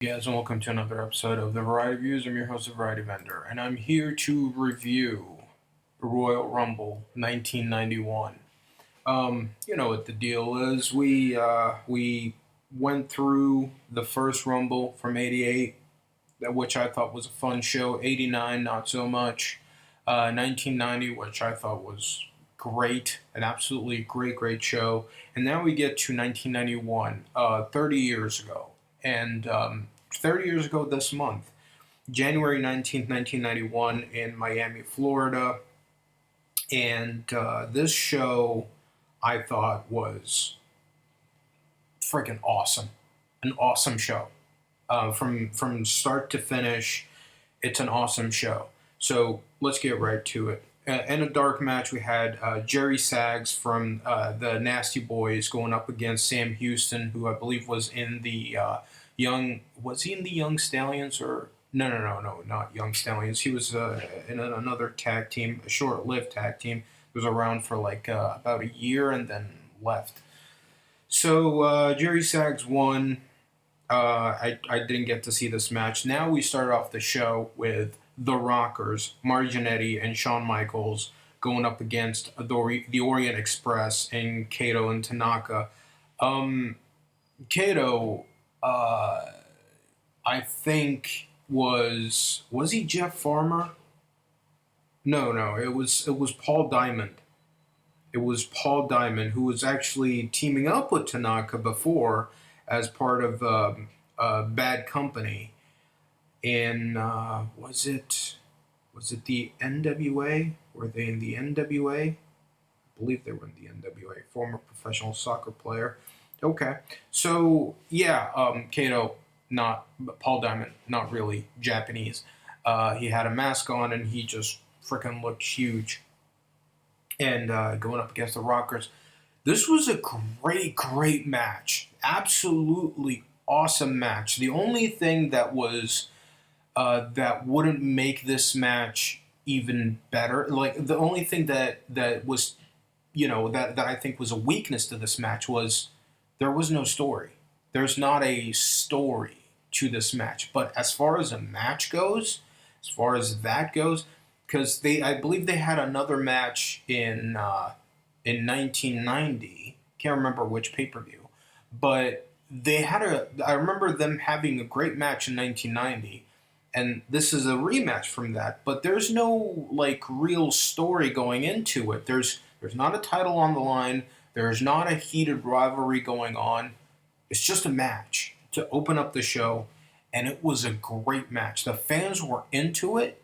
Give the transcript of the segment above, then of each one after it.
Guys, and welcome to another episode of the Variety Views. I'm your host, the Variety Vendor, and I'm here to review Royal Rumble 1991. You know what the deal is. We went through the first Rumble from '88, which I thought was a fun show. '89, not so much. 1990, which I thought was great, an absolutely great show. And now we get to 1991, 30 years ago. And 30 years ago this month, January 19th, 1991, in Miami, Florida. And this show I thought was freaking awesome. An awesome show. From start to finish, it's an awesome show. So let's get right to it. In a dark match, we had Jerry Sags from the Nasty Boys going up against Sam Houston, who I believe was in the Young. Was he in the Young Stallions or no, not Young Stallions. He was in another tag team, a short-lived tag team. It was around for like about a year and then left. So Jerry Sags won. I didn't get to see this match. Now we start off the show with the Rockers, Marty Jannetty and Shawn Michaels going up against the Orient Express and Kato and Tanaka. Kato, I think was he Jeff Farmer? No, it was Paul Diamond. It was Paul Diamond who was actually teaming up with Tanaka before as part of Bad Company. In was it the NWA? Were they in the NWA? I believe they were in the NWA. Former professional soccer player. Okay, so yeah, Kato, not Paul Diamond, not really Japanese. He had a mask on and he just freaking looked huge. And going up against the Rockers, this was a great match. Absolutely awesome match. The only thing that was that wouldn't make this match even better, like the only thing that was, that I think was a weakness to this match was there was no story. There's not a story to this match. But as far as a match goes, as far as that goes, because I believe they had another match in 1990. Can't remember which pay-per-view, but I remember them having a great match in 1990, and this is a rematch from that. But there's no like real story going into it. There's not a title on the line. There's not a heated rivalry going on. It's just a match to open up the show, and it was a great match. The fans were into it.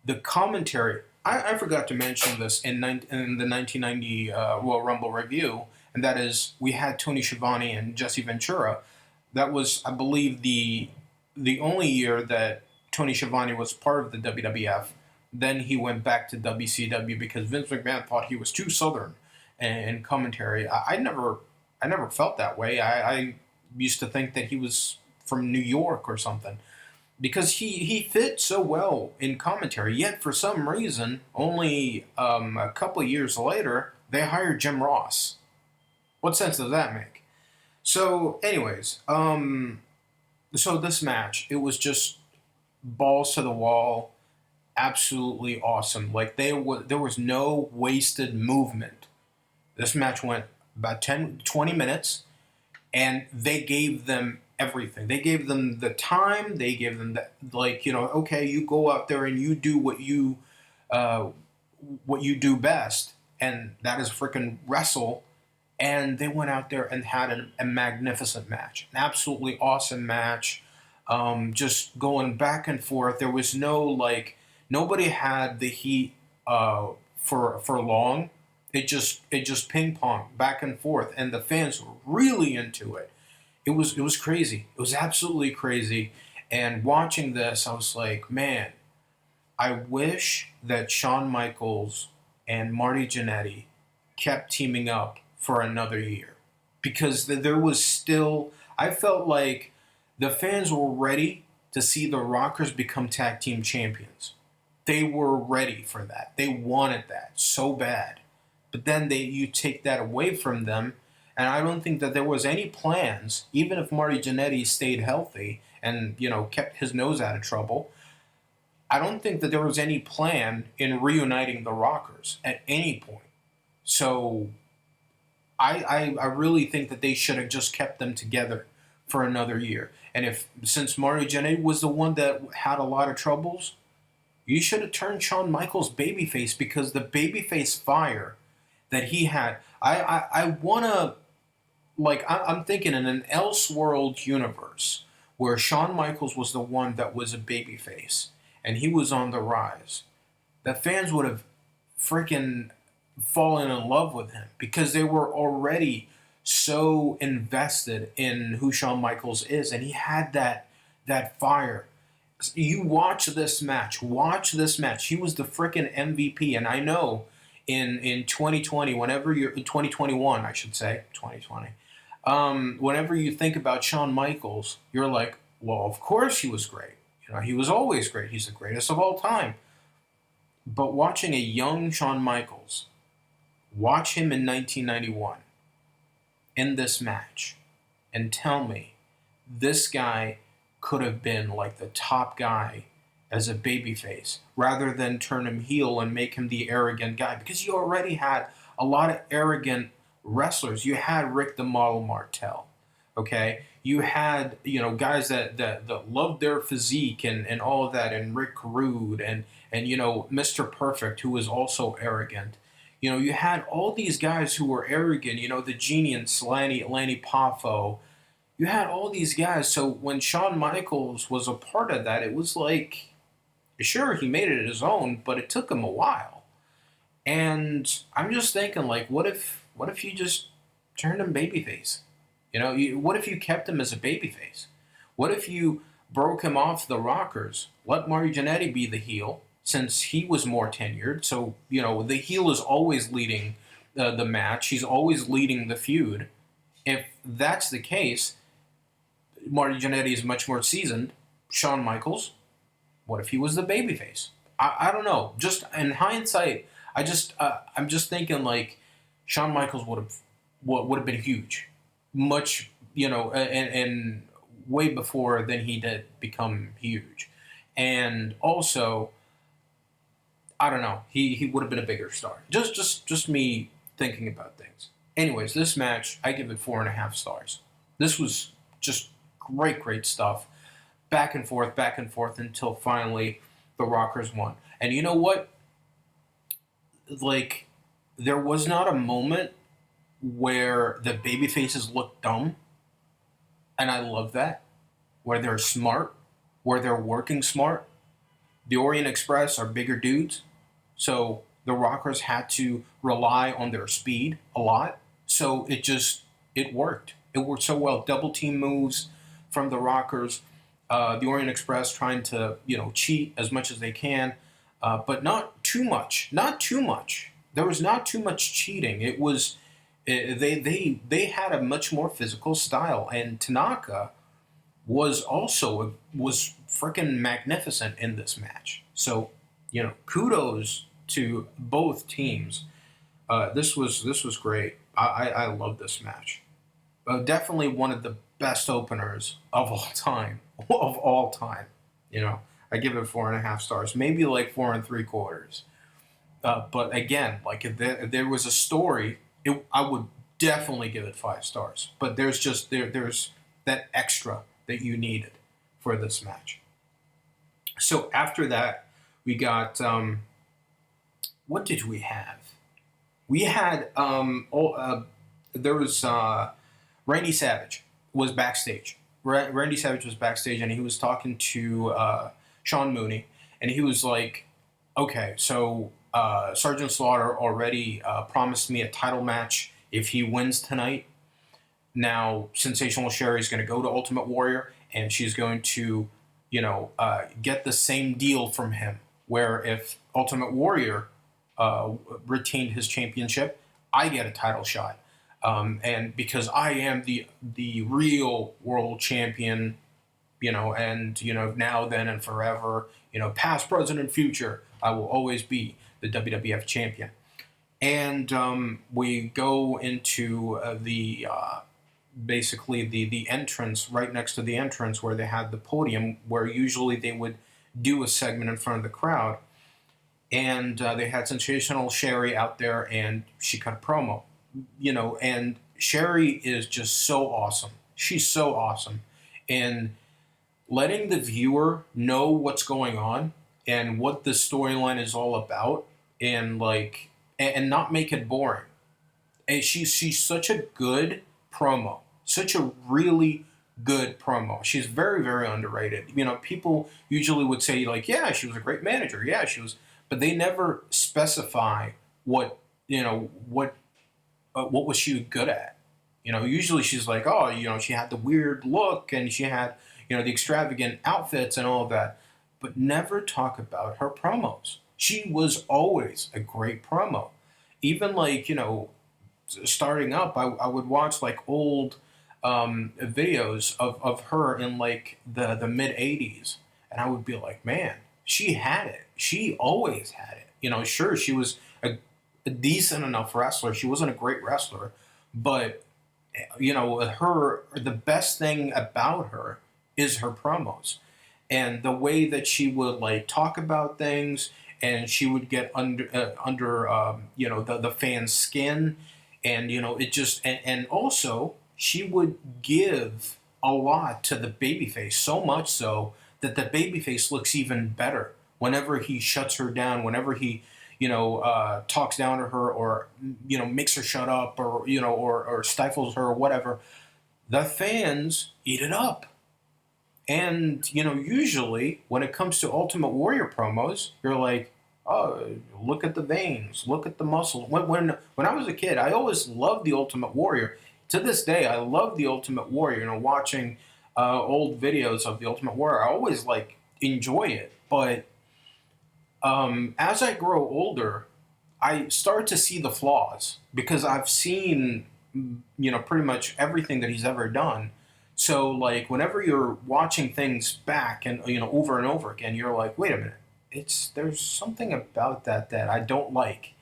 The commentary, I forgot to mention this in the 1990 Royal Rumble review, and that is we had Tony Schiavone and Jesse Ventura. That was, I believe, the only year that Tony Schiavone was part of the WWF. Then he went back to WCW because Vince McMahon thought he was too Southern in commentary. I never felt that way. I used to think that he was from New York or something, because he fit so well in commentary. Yet for some reason, only a couple of years later, they hired Jim Ross. What sense does that make? So, anyways, so this match, it was just balls to the wall, absolutely awesome. Like there was no wasted movement. This match went about 20 minutes, and they gave them everything. They gave them the time. They gave them okay, you go out there and you do what you do best, and that is freaking wrestle. And they went out there and had a magnificent match, an absolutely awesome match. Just going back and forth. There was nobody had the heat for long. It just ping pong back and forth, and the fans were really into it. It was crazy. It was absolutely crazy. And watching this, I was like, man, I wish that Shawn Michaels and Marty Jannetty kept teaming up for another year, because there was still, I felt like the fans were ready to see the Rockers become tag team champions. They were ready for that. They wanted that so bad. But then you take that away from them, and I don't think that there was any plans, even if Marty Jannetty stayed healthy and, kept his nose out of trouble. I don't think that there was any plan in reuniting the Rockers at any point. So I really think that they should have just kept them together for another year. And since Mario Jannetty was the one that had a lot of troubles, you should have turned Shawn Michaels babyface, because the babyface fire that he had, I want to, I'm thinking in an Elseworld universe where Shawn Michaels was the one that was a babyface and he was on the rise, the fans would have freaking fallen in love with him, because they were already so invested in who Shawn Michaels is, and he had that fire. You watch this match. Watch this match. He was the freaking MVP, and I know in 2020, whenever you're in 2021, I should say 2020. Whenever you think about Shawn Michaels, you're like, well, of course he was great. He was always great. He's the greatest of all time. But watching a young Shawn Michaels, watch him in 1991 in this match, and tell me this guy could have been like the top guy as a babyface, rather than turn him heel and make him the arrogant guy, because you already had a lot of arrogant wrestlers. You had Rick the Model Martel, okay? You had, guys that loved their physique and all of that, and Rick Rude and Mr. Perfect, who was also arrogant. You had all these guys who were arrogant, the Genius, Lanny Poffo. You had all these guys. So when Shawn Michaels was a part of that, it was like, sure, he made it his own, but it took him a while. And I'm just thinking, like, what if you just turned him babyface? What if you kept him as a babyface? What if you broke him off the Rockers, let Mario Jannetty be the heel, since he was more tenured? So, the heel is always leading the match. He's always leading the feud. If that's the case, Mario Jannetty is much more seasoned. Shawn Michaels, what if he was the babyface? I don't know. Just in hindsight, I'm just thinking, like, Shawn Michaels would have been huge, much, and way before than he did become huge. And also, I don't know, he would have been a bigger star. Just me thinking about things. Anyways, this match, I give it 4.5 stars. This was just great stuff. Back and forth until finally the Rockers won. And you know what? Like, there was not a moment where the babyfaces looked dumb. And I love that. Where they're smart, where they're working smart. The Orient Express are bigger dudes, so the Rockers had to rely on their speed a lot. So it worked. It worked so well. Double team moves from the Rockers. The Orient Express trying to cheat as much as they can, but not too much. Not too much. There was not too much cheating. It was they had a much more physical style, and Tanaka was freaking magnificent in this match. So, kudos to both teams. This was great. I love this match. Definitely one of the best openers of all time. Of all time. I give it 4.5 stars. Maybe like 4.75. But again, like if there was a story, I would definitely give it 5 stars. But there's there's that extra that you needed for this match. So after that, we got what did we have? We had there was Randy Savage was backstage. Randy Savage was backstage, and he was talking to Sean Mooney, and he was like, "Okay, so Sergeant Slaughter already promised me a title match if he wins tonight. Now, Sensational Sherry is going to go to Ultimate Warrior, and she's going to, get the same deal from him. Where if Ultimate Warrior retained his championship, I get a title shot, and because I am the real world champion, and now, then, and forever, past, present, and future, I will always be the WWF champion." And we go into basically the entrance, right next to the entrance where they had the podium, where usually they would do a segment in front of the crowd. And they had Sensational Sherry out there, and she cut a promo. And Sherry is just so awesome. She's so awesome. And letting the viewer know what's going on and what the storyline is all about, and like and not make it boring. And she's such a good promo, such a really good promo. She's very, very underrated. People usually would say like, yeah, she was a great manager, yeah, she was, but they never specify what what was she good at. Usually she's like, oh, she had the weird look and she had the extravagant outfits and all of that, but never talk about her promos. She was always a great promo. Even like starting up, I would watch like old videos of her in like the mid 80s, and I would be like, man, she had it. She always had it. Sure, she was a decent enough wrestler. She wasn't a great wrestler, but her, the best thing about her is her promos and the way that she would like talk about things, and she would get under the fan's skin, and it just, and also she would give a lot to the babyface, so much so that the babyface looks even better whenever he shuts her down, whenever he talks down to her, or makes her shut up, or or stifles her or whatever. The fans eat it up. And usually when it comes to Ultimate Warrior promos, you're like, oh, look at the veins, look at the muscle. When I was a kid, I always loved the Ultimate Warrior. To this day, I love the Ultimate Warrior. Watching old videos of the Ultimate Warrior, I always like enjoy it. But as I grow older, I start to see the flaws because I've seen pretty much everything that he's ever done. So like whenever you're watching things back and over and over again, you're like, wait a minute, there's something about that I don't like.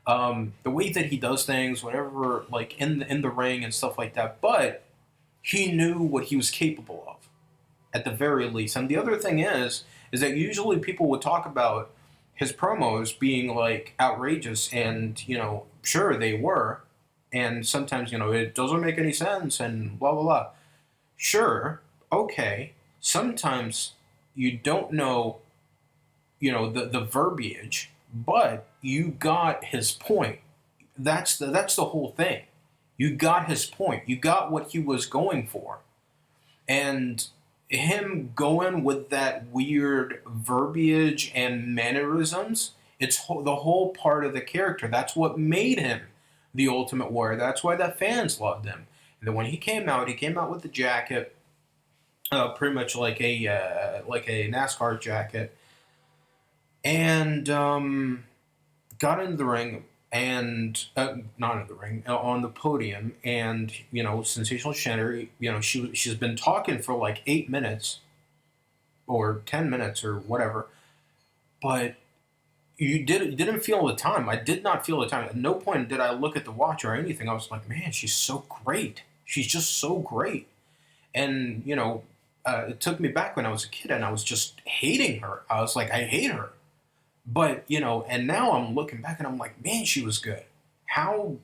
The way that he does things, whatever, like in the ring and stuff like that. But he knew what he was capable of, at the very least. And the other thing is that usually people would talk about his promos being like outrageous, and sure they were, and sometimes it doesn't make any sense and blah blah blah. Sure, okay. Sometimes you don't know, the verbiage, but you got his point. That's the whole thing. You got his point. You got what he was going for. And him going with that weird verbiage and mannerisms, the whole part of the character. That's what made him the Ultimate Warrior. That's why the fans loved him. And then when he came out with the jacket, pretty much like a NASCAR jacket, and got into the ring, and not in the ring, on the podium, and Sensational Sherry, she's been talking for like 8 minutes or 10 minutes or whatever, but you didn't feel the time. I did not feel the time. At no point did I look at the watch or anything. I was like, man, she's so great. She's just so great. And it took me back when I was a kid and I was just hating her. I was like, I hate her. But and now I'm looking back and I'm like, man, she was good. How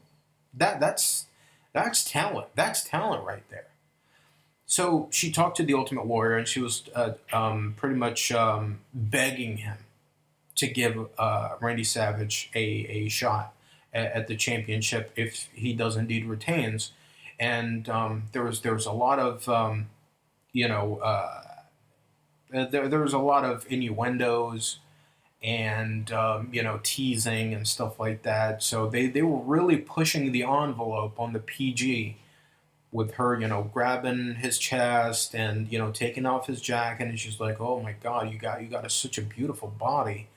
that's talent. That's talent right there. So she talked to the Ultimate Warrior, and she was pretty much begging him to give Randy Savage a shot at the championship if he does indeed retains. And there was a lot of there was a lot of innuendos and teasing and stuff like that. So they were really pushing the envelope on the PG, with her grabbing his chest and taking off his jacket, and she's like, oh my god, you got such a beautiful body.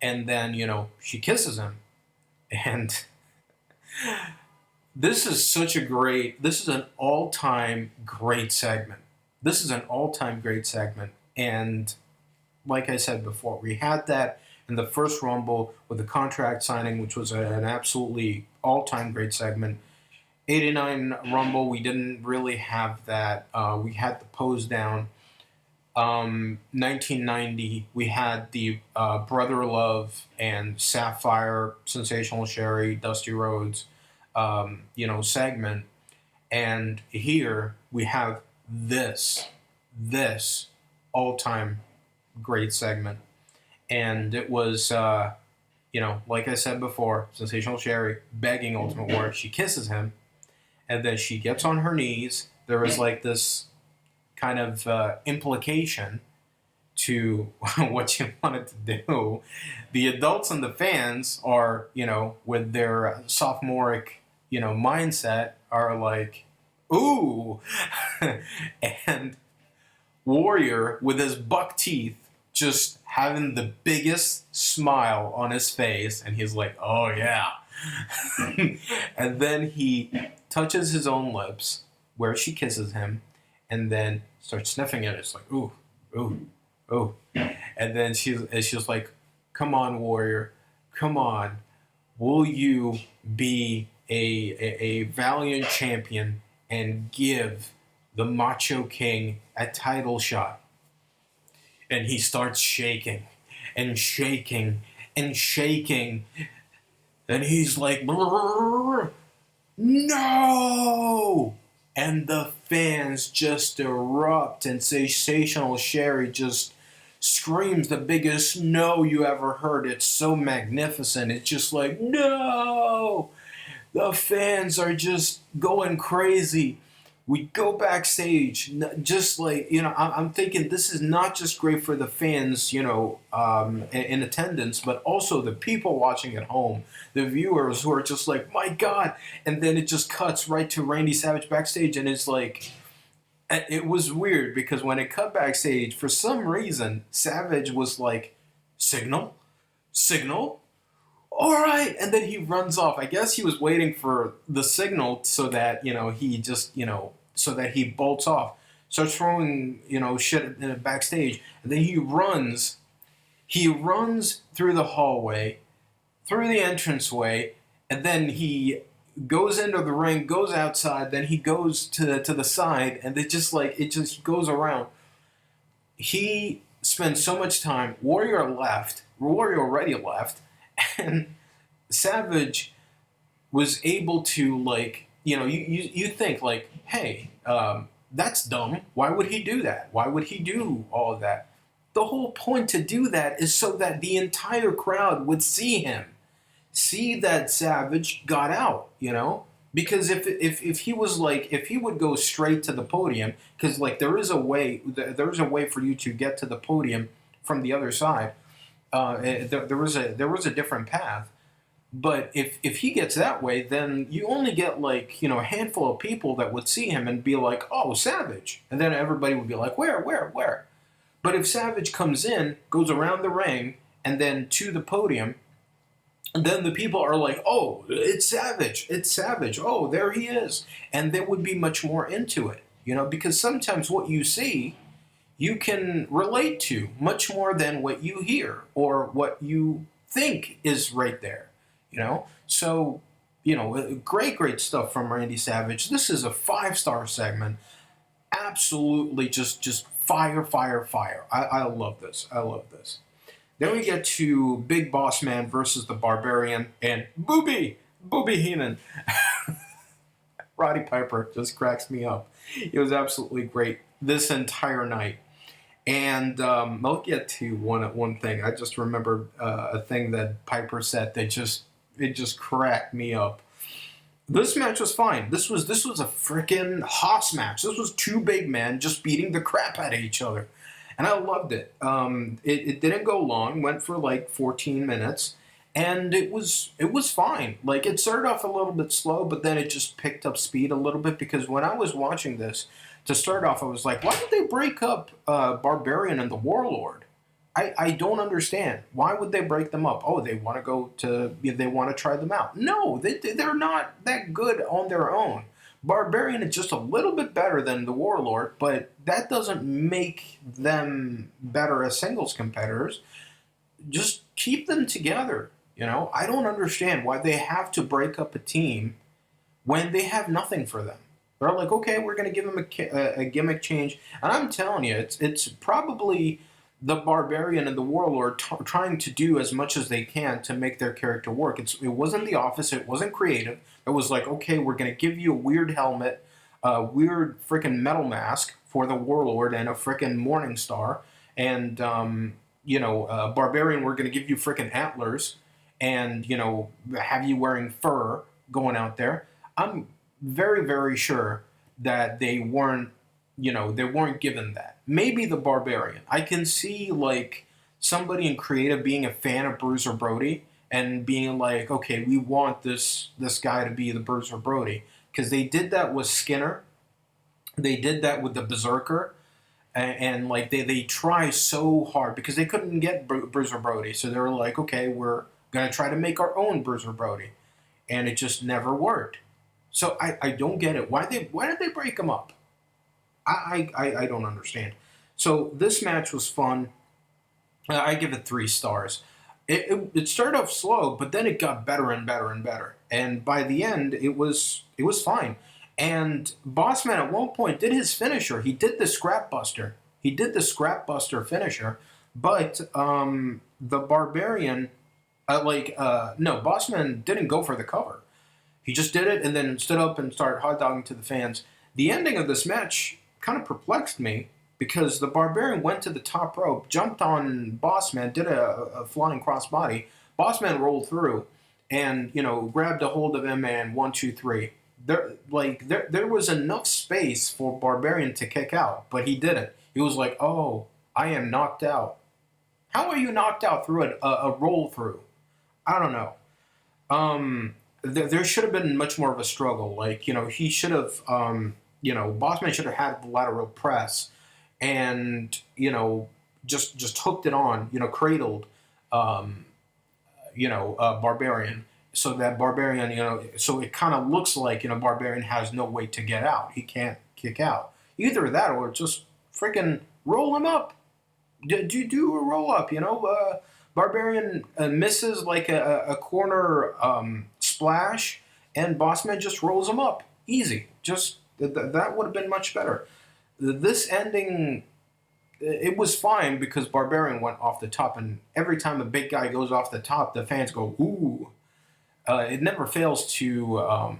And then she kisses him, and this is an all-time great segment. This is an all-time great segment. And like I said before, we had that in the first Rumble with the contract signing, which was an absolutely all-time great segment. '89 Rumble, we didn't really have that. We had the pose down. 1990, we had the Brother Love and Sapphire, Sensational Sherry, Dusty Rhodes, segment. And here we have this all time great segment. And it was, like I said before, Sensational Sherry begging Ultimate Warrior. She kisses him, and then she gets on her knees. There was like this kind of implication to what you wanted to do. The adults and the fans are, with their sophomoric, mindset, are like, ooh. And Warrior, with his buck teeth, just having the biggest smile on his face, and he's like, oh yeah. And then he touches his own lips where she kisses him, and then starts sniffing it. It's like, ooh, ooh, ooh. And then she's like, come on, Warrior, come on. Will you be a valiant champion and give the Macho King a title shot? And he starts shaking and shaking and shaking. And he's like, no! And the fans just erupt, and Sensational Sherry just screams the biggest no you ever heard. It's so magnificent. It's just like, no! The fans are just going crazy. We go backstage, just like, I'm thinking this is not just great for the fans, in attendance, but also the people watching at home, the viewers who are just like, my God. And then it just cuts right to Randy Savage backstage, and it's like, it was weird because when it cut backstage, for some reason, Savage was like, signal, all right, and then he runs off. I guess he was waiting for the signal so that he just so that he bolts off, starts throwing shit backstage, and then he runs through the hallway, through the entranceway, and then he goes into the ring, goes outside, then he goes to the side, and it just goes around. He spends so much time. Warrior already left. And Savage was able to, like, you think, like, hey, that's dumb. Why would he do that? Why would he do all of that? The whole point to do that is so that the entire crowd would see him. See that Savage got out, Because if he was like, if he would go straight to the podium, because like there's a way for you to get to the podium from the other side. There was a different path, but if he gets that way, then you only get like a handful of people that would see him and be like, oh, Savage, and then everybody would be like, where? But if Savage comes in, goes around the ring, and then to the podium, and then the people are like, oh, it's Savage, oh, there he is, and they would be much more into it, because sometimes what you see, you can relate to much more than what you hear or what you think is right there, So, great stuff from Randy Savage. This is a 5-star segment. Absolutely just fire. I love this. Then we get to Big Boss Man versus the Barbarian and Booby Heenan. Roddy Piper just cracks me up. It was absolutely great this entire night. And I'll get to one thing. I just remembered a thing that Piper said that just cracked me up. This match was fine. This was a freaking Haas match. This was two big men just beating the crap out of each other, and I loved it. It didn't go long. Went for like 14 minutes, and it was fine. Like, it started off a little bit slow, but then it just picked up speed a little bit, because when I was watching this, to start off, I was like, why did they break up Barbarian and the Warlord? I don't understand. Why would they break them up? Oh, they want to try them out. No, they're not that good on their own. Barbarian is just a little bit better than the Warlord, but that doesn't make them better as singles competitors. Just keep them together. I don't understand why they have to break up a team when they have nothing for them. They're like, okay, we're going to give him a gimmick change. And I'm telling you, it's probably the Barbarian and the Warlord trying to do as much as they can to make their character work. It wasn't The Office. It wasn't creative. It was like, okay, we're going to give you a weird helmet, a weird freaking metal mask for the Warlord, and a freaking Morning Star. And, Barbarian, we're going to give you freaking antlers and, have you wearing fur going out there. I'm very, very sure that they weren't given that. Maybe the Barbarian. I can see like somebody in creative being a fan of Bruiser Brody and being like, okay, we want this guy to be the Bruiser Brody, because they did that with Skinner, they did that with the Berserker, and like they try so hard because they couldn't get Bruiser Brody, so they were like, okay, we're gonna try to make our own Bruiser Brody, and it just never worked. So I don't get it. Why did they break them up? I don't understand. So this match was fun. I give it 3 stars. It started off slow, but then it got better and better and better. And by the end, it was fine. And Bossman at one point did his finisher. He did the Scrap Buster. He did the Scrap Buster finisher, but the Barbarian, no, Bossman didn't go for the cover. He just did it and then stood up and started hot dogging to the fans. The ending of this match kind of perplexed me because the Barbarian went to the top rope, jumped on Bossman, did a flying crossbody. Bossman rolled through and, grabbed a hold of him and 1, 2, 3. There was enough space for Barbarian to kick out, but he didn't. He was like, oh, I am knocked out. How are you knocked out through a roll through? I don't know. There should have been much more of a struggle. Like, he should have, Bossman should have had the lateral press and, just hooked it on, cradled, Barbarian. So that Barbarian, so it kind of looks like, Barbarian has no way to get out. He can't kick out. Either that or just freaking roll him up. Do a roll up, Barbarian misses like a corner splash, and Bossman just rolls him up. Easy. Just that would have been much better. This ending, it was fine because Barbarian went off the top, and every time a big guy goes off the top, the fans go, ooh. It never fails to,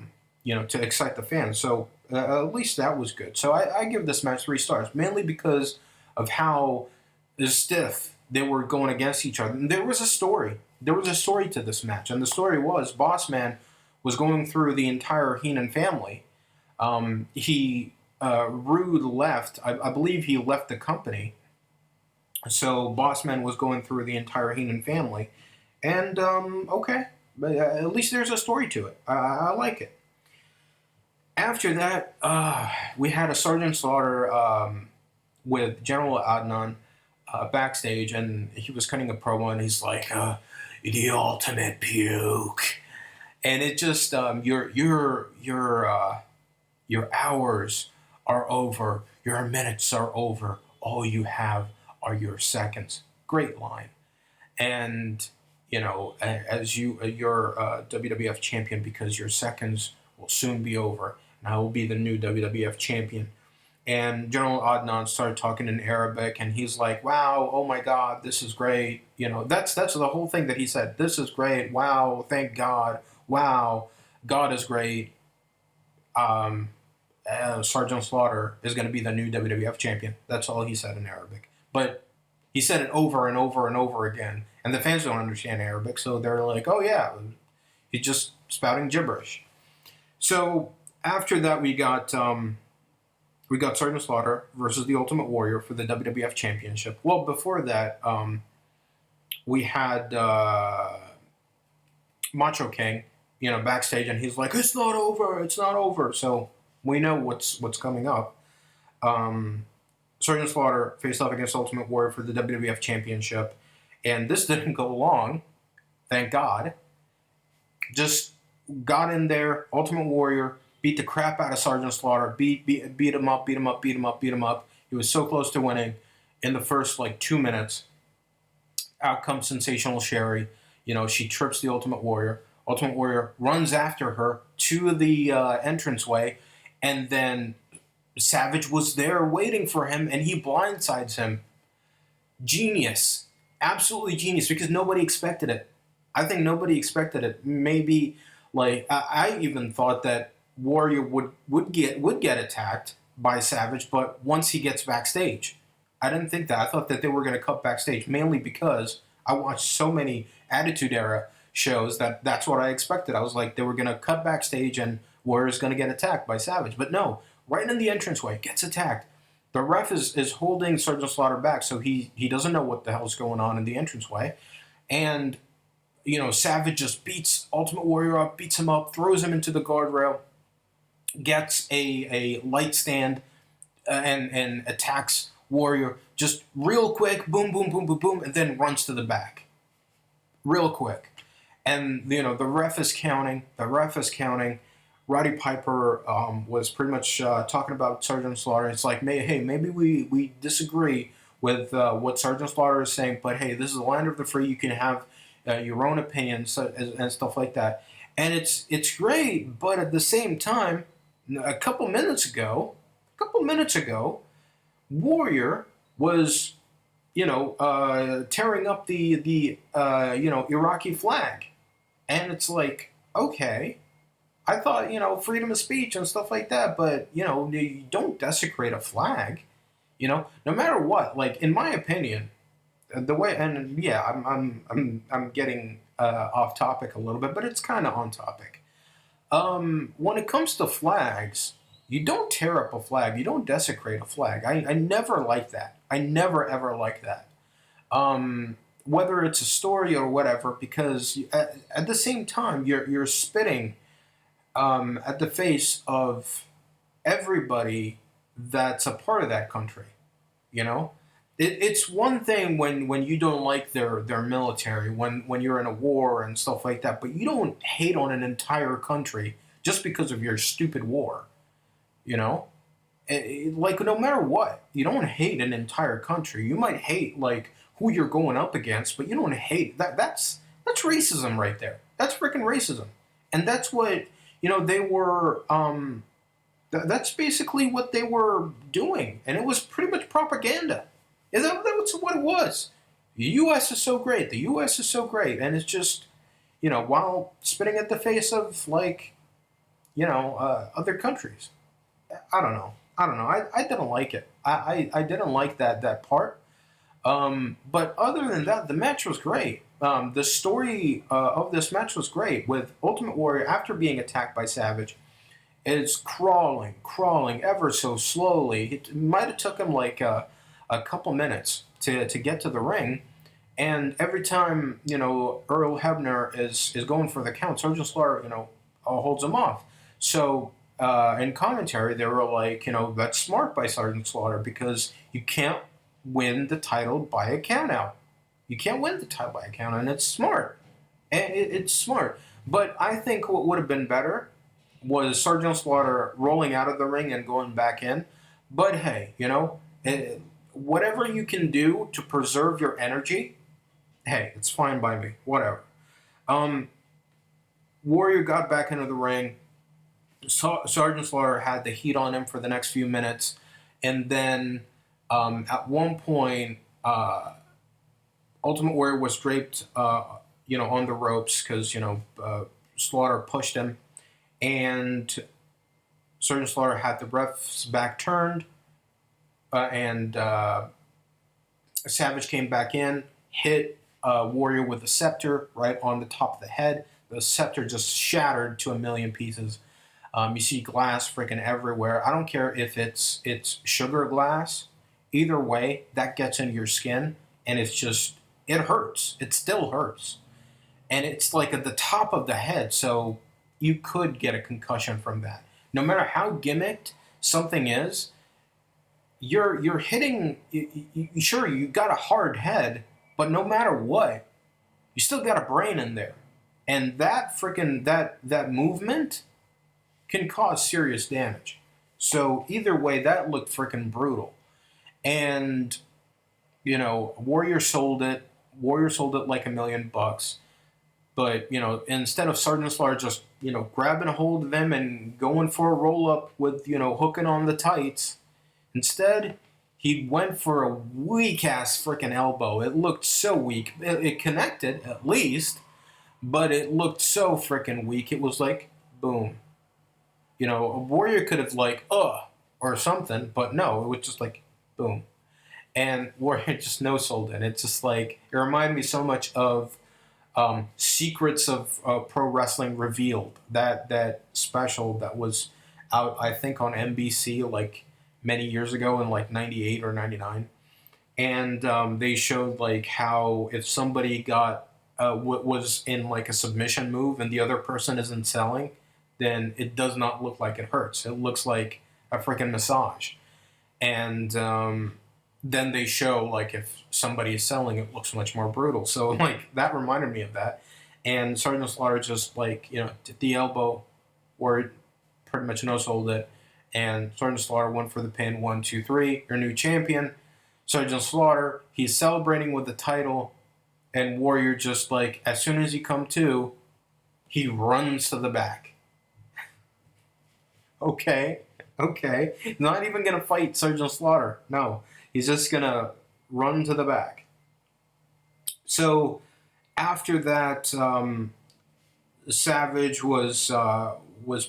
to excite the fans. So at least that was good. So I give this match 3 stars, mainly because of how stiff they were going against each other. And there was a story. There was a story to this match, and the story was Bossman was going through the entire Heenan family. Rude left. I believe he left the company. So Bossman was going through the entire Heenan family. And, okay. But at least there's a story to it. I like it. After that, we had a Sergeant Slaughter with General Adnan backstage, and he was cutting a promo, and he's like, "The ultimate puke," and it just your hours are over, your minutes are over. All you have are your seconds. Great line, and as you're WWF champion because your seconds will soon be over, and I will be the new WWF champion. And General Adnan started talking in Arabic, and he's like, "Wow, oh my God, this is great." That's the whole thing that he said. This is great. Wow, thank God. Wow, God is great. Sergeant Slaughter is going to be the new WWF champion. That's all he said in Arabic. But he said it over and over and over again, and the fans don't understand Arabic, so they're like, "Oh yeah, he's just spouting gibberish." So after that, we got Sergeant Slaughter versus the Ultimate Warrior for the WWF Championship. Well, before that, we had Macho King, backstage, and he's like, "It's not over, it's not over." So we know what's coming up. Sergeant Slaughter faced off against Ultimate Warrior for the WWF Championship, and this didn't go long, thank God. Just got in there, Ultimate Warrior beat the crap out of Sergeant Slaughter, beat him up. He was so close to winning in the first 2 minutes. Out comes Sensational Sherry. She trips the Ultimate Warrior. Ultimate Warrior runs after her to the entranceway, and then Savage was there waiting for him, and he blindsides him. Genius. Absolutely genius, because nobody expected it. I think nobody expected it. Maybe, like, I even thought that Warrior would get attacked by Savage, but once he gets backstage, I didn't think that. I thought that they were going to cut backstage, mainly because I watched so many Attitude Era shows that that's what I expected. I was like, they were going to cut backstage and Warrior's going to get attacked by Savage, but no, right in the entranceway, gets attacked. The ref is holding Sergeant Slaughter back, so he doesn't know what the hell's going on in the entranceway, and Savage just beats Ultimate Warrior up, beats him up, throws him into the guardrail, gets a light stand, and attacks Warrior just real quick, boom, boom, boom, boom, boom, and then runs to the back, real quick. And the ref is counting. The ref is counting. Roddy Piper was pretty much talking about Sergeant Slaughter. It's like, hey, maybe we disagree with what Sergeant Slaughter is saying, but hey, this is the land of the free. You can have your own opinions and stuff like that. And it's great, but at the same time, a couple minutes ago, Warrior was, tearing up the Iraqi flag, and it's like, okay, I thought freedom of speech and stuff like that, but you don't desecrate a flag, no matter what. Like, in my opinion, the way, and yeah, I'm getting off topic a little bit, but it's kind of on topic. When it comes to flags, you don't tear up a flag. You don't desecrate a flag. I never like that. I never ever like that. Whether it's a story or whatever, because at the same time you're spitting at the face of everybody that's a part of that country. It's one thing when you don't like their military, when you're in a war and stuff like that, but you don't hate on an entire country just because of your stupid war. Like, no matter what, you don't hate an entire country. You might hate, like, who you're going up against, but you don't hate that. That's racism right there. That's freaking racism, and that's what they were. That's basically what they were doing, and it was pretty much propaganda. That's what it was. The U.S. is so great. The U.S. is so great, and it's just, while spitting at the face of, like, other countries. I don't know. I didn't like it. I didn't like that part. But other than that, the match was great. The story of this match was great, with Ultimate Warrior, after being attacked by Savage, is crawling ever so slowly. It might have took him like a couple minutes to get to the ring. And every time, Earl Hebner is going for the count, Sergeant Slaughter, holds him off. So in commentary, they were like, that's smart by Sergeant Slaughter, because you can't win the title by a countout. You can't win the title by a countout, and it's smart. It's smart. But I think what would have been better was Sergeant Slaughter rolling out of the ring and going back in. But hey, whatever you can do to preserve your energy, hey, it's fine by me. Whatever. Warrior got back into the ring. Sergeant Slaughter had the heat on him for the next few minutes, and then at one point, Ultimate Warrior was draped, on the ropes, because Slaughter pushed him, and Sergeant Slaughter had the ref's back turned, and Savage came back in, hit Warrior with a scepter right on the top of the head. The scepter just shattered to a million pieces. You see glass freaking everywhere. I don't care if it's sugar glass. Either way, that gets into your skin, and it hurts. It still hurts. And it's like at the top of the head, so you could get a concussion from that. No matter how gimmicked something is, you're hitting. Sure, you got a hard head, but no matter what, you still got a brain in there, and that freaking that movement can cause serious damage. So either way, that looked freaking brutal. And Warrior sold it. Warrior sold it like $1 million. But instead of Sergeant Slaughter just grabbing a hold of him and going for a roll up with hooking on the tights, instead he went for a weak ass freaking elbow. It looked so weak. It connected at least, but it looked so freaking weak. It was like boom. A Warrior could have like or something, but no, it was just like boom. And Warrior just no sold it. It's just like it reminded me so much of Secrets of Pro Wrestling Revealed, that special that was out, I think, on NBC like many years ago in like '98 or '99, and they showed like how if somebody got was in like a submission move and the other person isn't selling, then it does not look like it hurts. It looks like a freaking massage, and then they show like if somebody is selling, it looks much more brutal. So like that reminded me of that. And Sergeant Slaughter just like did the elbow, where it pretty much no sold it, and Sergeant Slaughter went for the pin. 1, 2, 3. Your new champion, Sergeant Slaughter. He's celebrating with the title, and Warrior just like as soon as he come to, he runs to the back. Okay, not even gonna fight Sergeant Slaughter. No. He's just going to run to the back. So after that, Savage was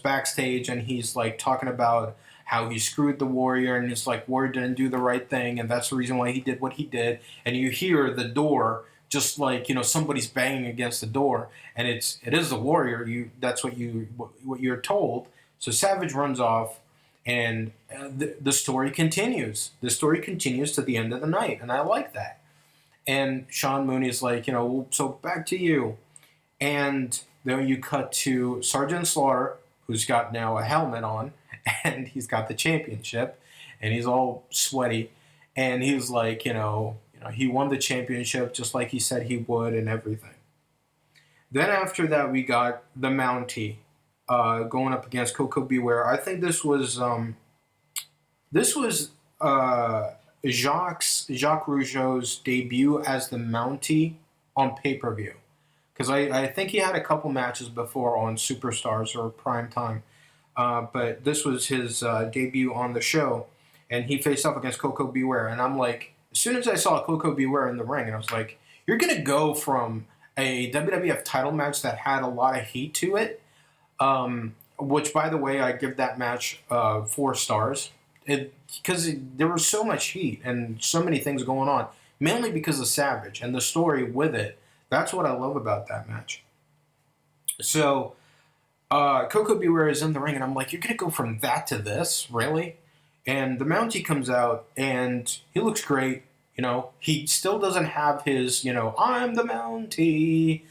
backstage, and he's like talking about how he screwed the Warrior, and it's like Warrior didn't do the right thing, and that's the reason why he did what he did. And you hear the door, just like somebody's banging against the door, and it is the Warrior. That's what you're told. So Savage runs off. And the story continues. The story continues to the end of the night, and I like that. And Sean Mooney is like, so back to you. And then you cut to Sergeant Slaughter, who's got now a helmet on, and he's got the championship, and he's all sweaty, and he's like, he won the championship just like he said he would, and everything. Then after that, we got the Mountie. Going up against Coco Beware. I think this was Jacques Rougeau's debut as the Mountie on pay-per-view, because I think he had a couple matches before on Superstars or Prime Time, but this was his debut on the show, and he faced off against Coco Beware. And I'm like, as soon as I saw Coco Beware in the ring, and I was like, you're gonna go from a WWF title match that had a lot of heat to it. Which, by the way, I give that match 4 stars. Because there was so much heat and so many things going on, mainly because of Savage and the story with it. That's what I love about that match. So, Coco Beware is in the ring, and I'm like, you're going to go from that to this? Really? And the Mountie comes out, and he looks great. He still doesn't have his, I'm the Mountie,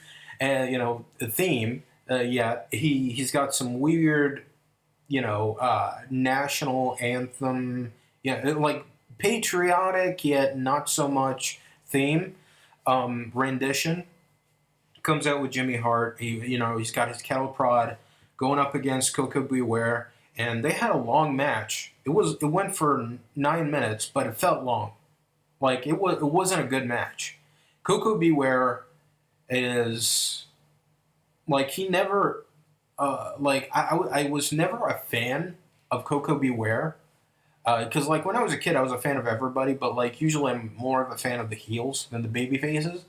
theme. Yeah, he's got some weird, national anthem, like patriotic yet not so much theme, rendition. Comes out with Jimmy Hart. He's got his cattle prod going up against Coco Beware, and they had a long match. It went for 9 minutes, but it felt long. Like it wasn't a good match. Coco Beware is. Like, he never, I was never a fan of Coco Beware. Because, like, when I was a kid, I was a fan of everybody, but, like, usually I'm more of a fan of the heels than the baby faces.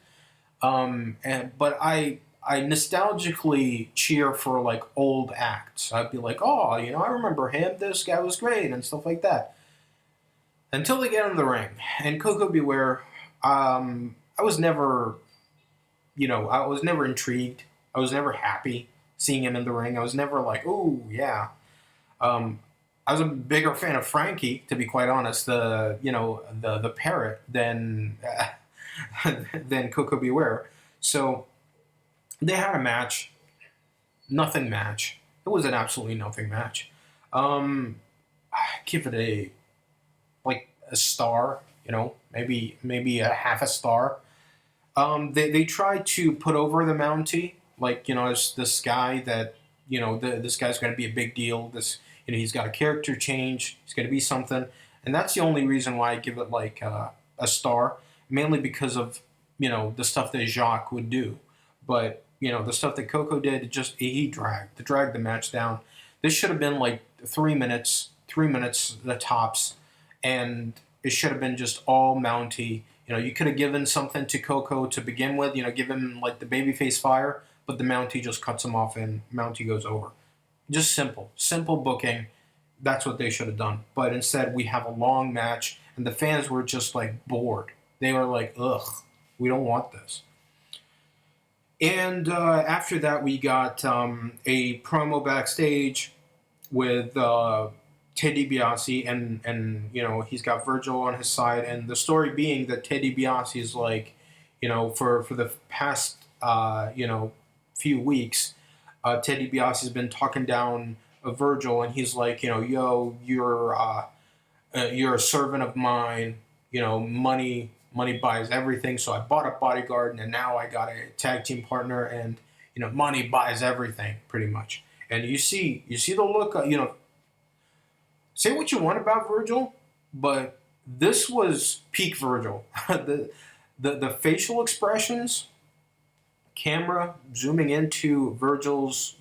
But I nostalgically cheer for, like, old acts. I'd be like, oh, I remember him, this guy was great, and stuff like that. Until they get in the ring. And Coco Beware, I was never intrigued. I was never happy seeing him in the ring. I was never like, oh, yeah. I was a bigger fan of Frankie, to be quite honest, the parrot, than Coco Beware. So they had a match. Nothing match. It was an absolutely nothing match. I give it a star, maybe a half a star. They tried to put over the Mountie, as this guy that, this guy's going to be a big deal. This, he's got a character change. He's going to be something. And that's the only reason why I give it, a star, mainly because of, the stuff that Jacques would do. But, the stuff that Coco did, he dragged the match down. This should have been like 3 minutes, 3 minutes the tops, and it should have been just all Mountie. You could have given something to Coco to begin with. Give him like the babyface fire, but the Mountie just cuts him off and Mountie goes over. Just simple booking. That's what they should have done. But instead, we have a long match, and the fans were just like bored. They were like, ugh, we don't want this. And after that, we got a promo backstage with Ted DiBiase, and he's got Virgil on his side, and the story being that Ted DiBiase is like, for the past few weeks, Ted DiBiase has been talking down Virgil, and he's like, yo, you're a servant of mine, money buys everything, so I bought a bodyguard, and now I got a tag team partner, and money buys everything, pretty much. And you see the look, say what you want about Virgil, but this was peak Virgil. the facial expressions, camera zooming into Virgil's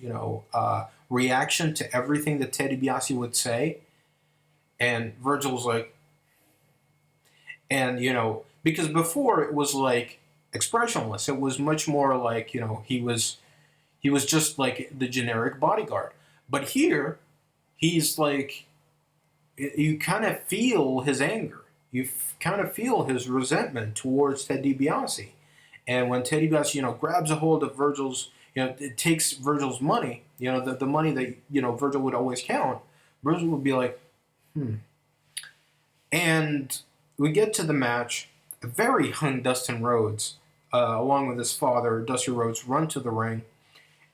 reaction to everything that Ted DiBiase would say, and Virgil's like, and because before it was like expressionless, it was much more like he was just like the generic bodyguard, but here he's like, you kind of feel his anger, you kind of feel his resentment towards Ted DiBiase. And when Ted DiBiase, grabs a hold of Virgil's, it takes Virgil's money, the money that, Virgil would always count, Virgil would be like, And we get to the match. A very young Dustin Rhodes, along with his father, Dusty Rhodes, run to the ring.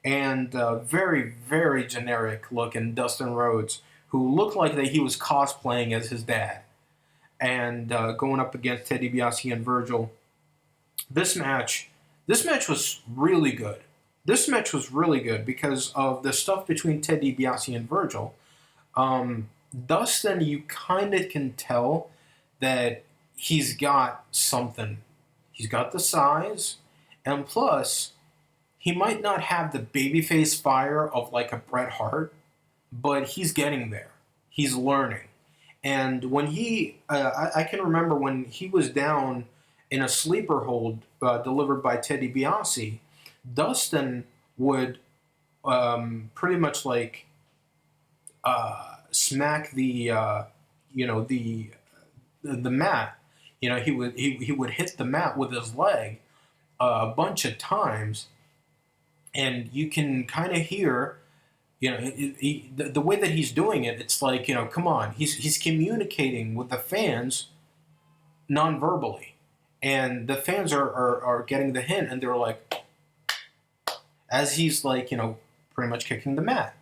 And very, very generic looking Dustin Rhodes, who looked like that he was cosplaying as his dad. And going up against Ted DiBiase and Virgil. This match was really good. This match was really good because of the stuff between Ted DiBiase and Virgil. Dustin, you kind of can tell that he's got something. He's got the size, and plus, he might not have the babyface fire of like a Bret Hart, but he's getting there. He's learning. And when I can remember when he was down in a sleeper hold delivered by Ted DiBiase, Dustin would pretty much like smack the mat. He would hit the mat with his leg a bunch of times, and you can kind of hear, the way that he's doing it. It's like, come on, he's communicating with the fans non-verbally. And the fans are getting the hint, and they're like, as he's like, pretty much kicking the mat.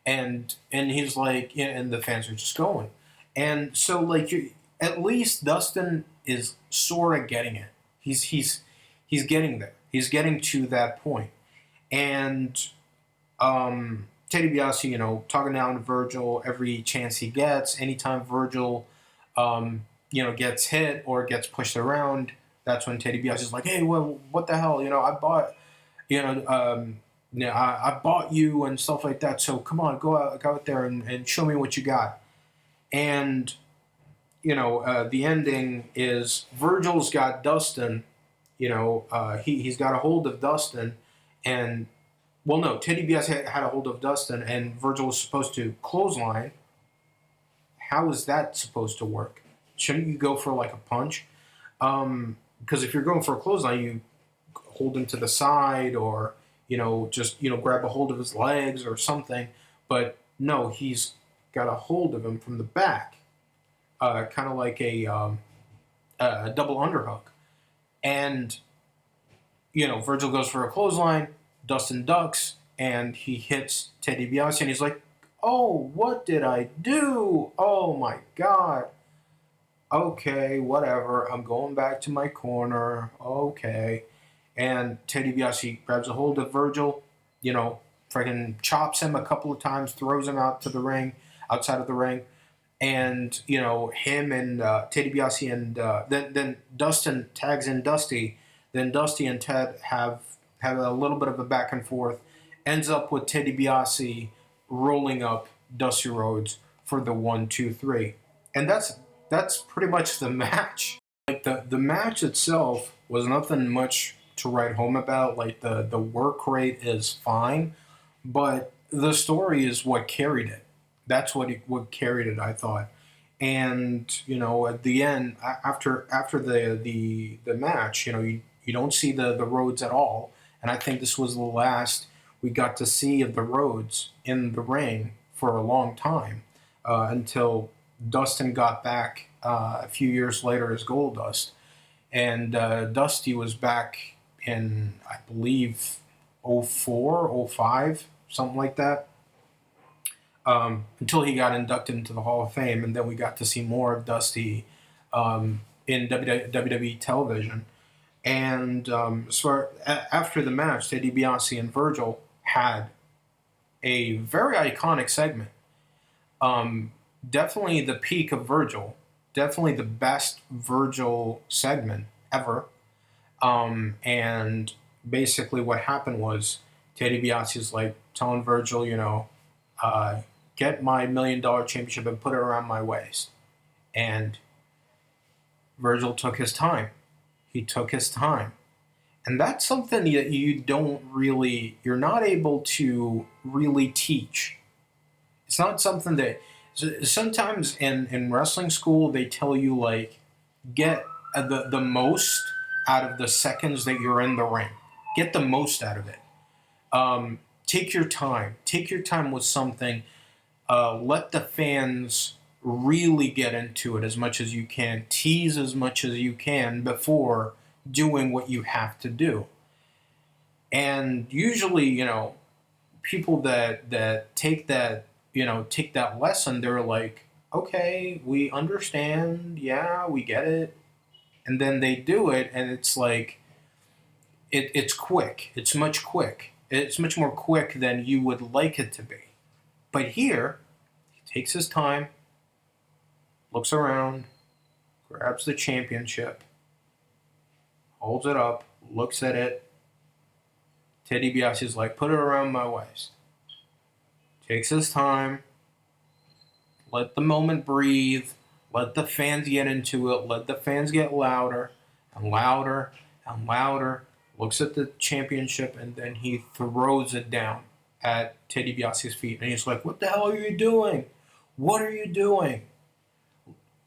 And he's like, and the fans are just going. And so, like, at least Dustin is sort of getting it. He's getting there. He's getting to that point. And Teddy DiBiase, talking down to Virgil every chance he gets. Anytime Virgil, gets hit or gets pushed around, that's when Teddy DiBiase is like, hey, well, what the hell? I bought, I bought you and stuff like that. So come on, go out there and show me what you got. And, the ending is Virgil's got Dustin, he's got a hold of Dustin. And, well, no, Teddy DiBiase had a hold of Dustin, and Virgil was supposed to clothesline. How is that supposed to work? Shouldn't you go for like a punch? Because if you're going for a clothesline, you hold him to the side, or just grab a hold of his legs or something. But no, he's got a hold of him from the back, kind of like a double underhook. And Virgil goes for a clothesline. Dustin ducks, and he hits Ted DiBiase, and he's like, "Oh, what did I do? Oh my God." Okay, whatever. I'm going back to my corner. Okay. And Ted DiBiase grabs a hold of Virgil, freaking chops him a couple of times, throws him out to the ring, outside of the ring. And, him and Ted DiBiase and then Dustin tags in Dusty. Then Dusty and Ted have have a little bit of a back and forth, ends up with Teddy DiBiase rolling up Dusty Rhodes for the 1, 2, 3, and that's pretty much the match. Like the match itself was nothing much to write home about. Like the work rate is fine, but the story is what carried it. That's what carried it, I thought. And at the end, after the match, you don't see the Rhodes at all. And I think this was the last we got to see of the Rhodes in the ring for a long time, until Dustin got back a few years later as Goldust, and Dusty was back in, I believe, '04, '05, something like that, until he got inducted into the Hall of Fame, and then we got to see more of Dusty in WWE television. And after the match, Teddy DiBiase and Virgil had a very iconic segment. Um, Definitely the peak of Virgil. Definitely the best Virgil segment ever. And basically, what happened was Teddy DiBiase's like telling Virgil, uh, get my $1 million championship and put it around my waist. And Virgil took his time. He took his time. And that's something that you're not able to really teach. It's not something that, sometimes in wrestling school, they tell you, like, get the most out of the seconds that you're in the ring. Get the most out of it. Take your time. Take your time with something. Let the fans really get into it as much as you can. Tease as much as you can before doing what you have to do. And usually, people that take that lesson, they're like, okay, we understand, yeah, we get it, and then they do it, and it's like it's quick. It's much more quick than you would like it to be. But here, he takes his time, looks around, grabs the championship, holds it up, looks at it. Teddy DiBiase's like, put it around my waist. Takes his time, let the moment breathe, let the fans get into it, let the fans get louder and louder and louder, looks at the championship, and then he throws it down at Teddy DiBiase's feet. And he's like, what the hell are you doing? What are you doing?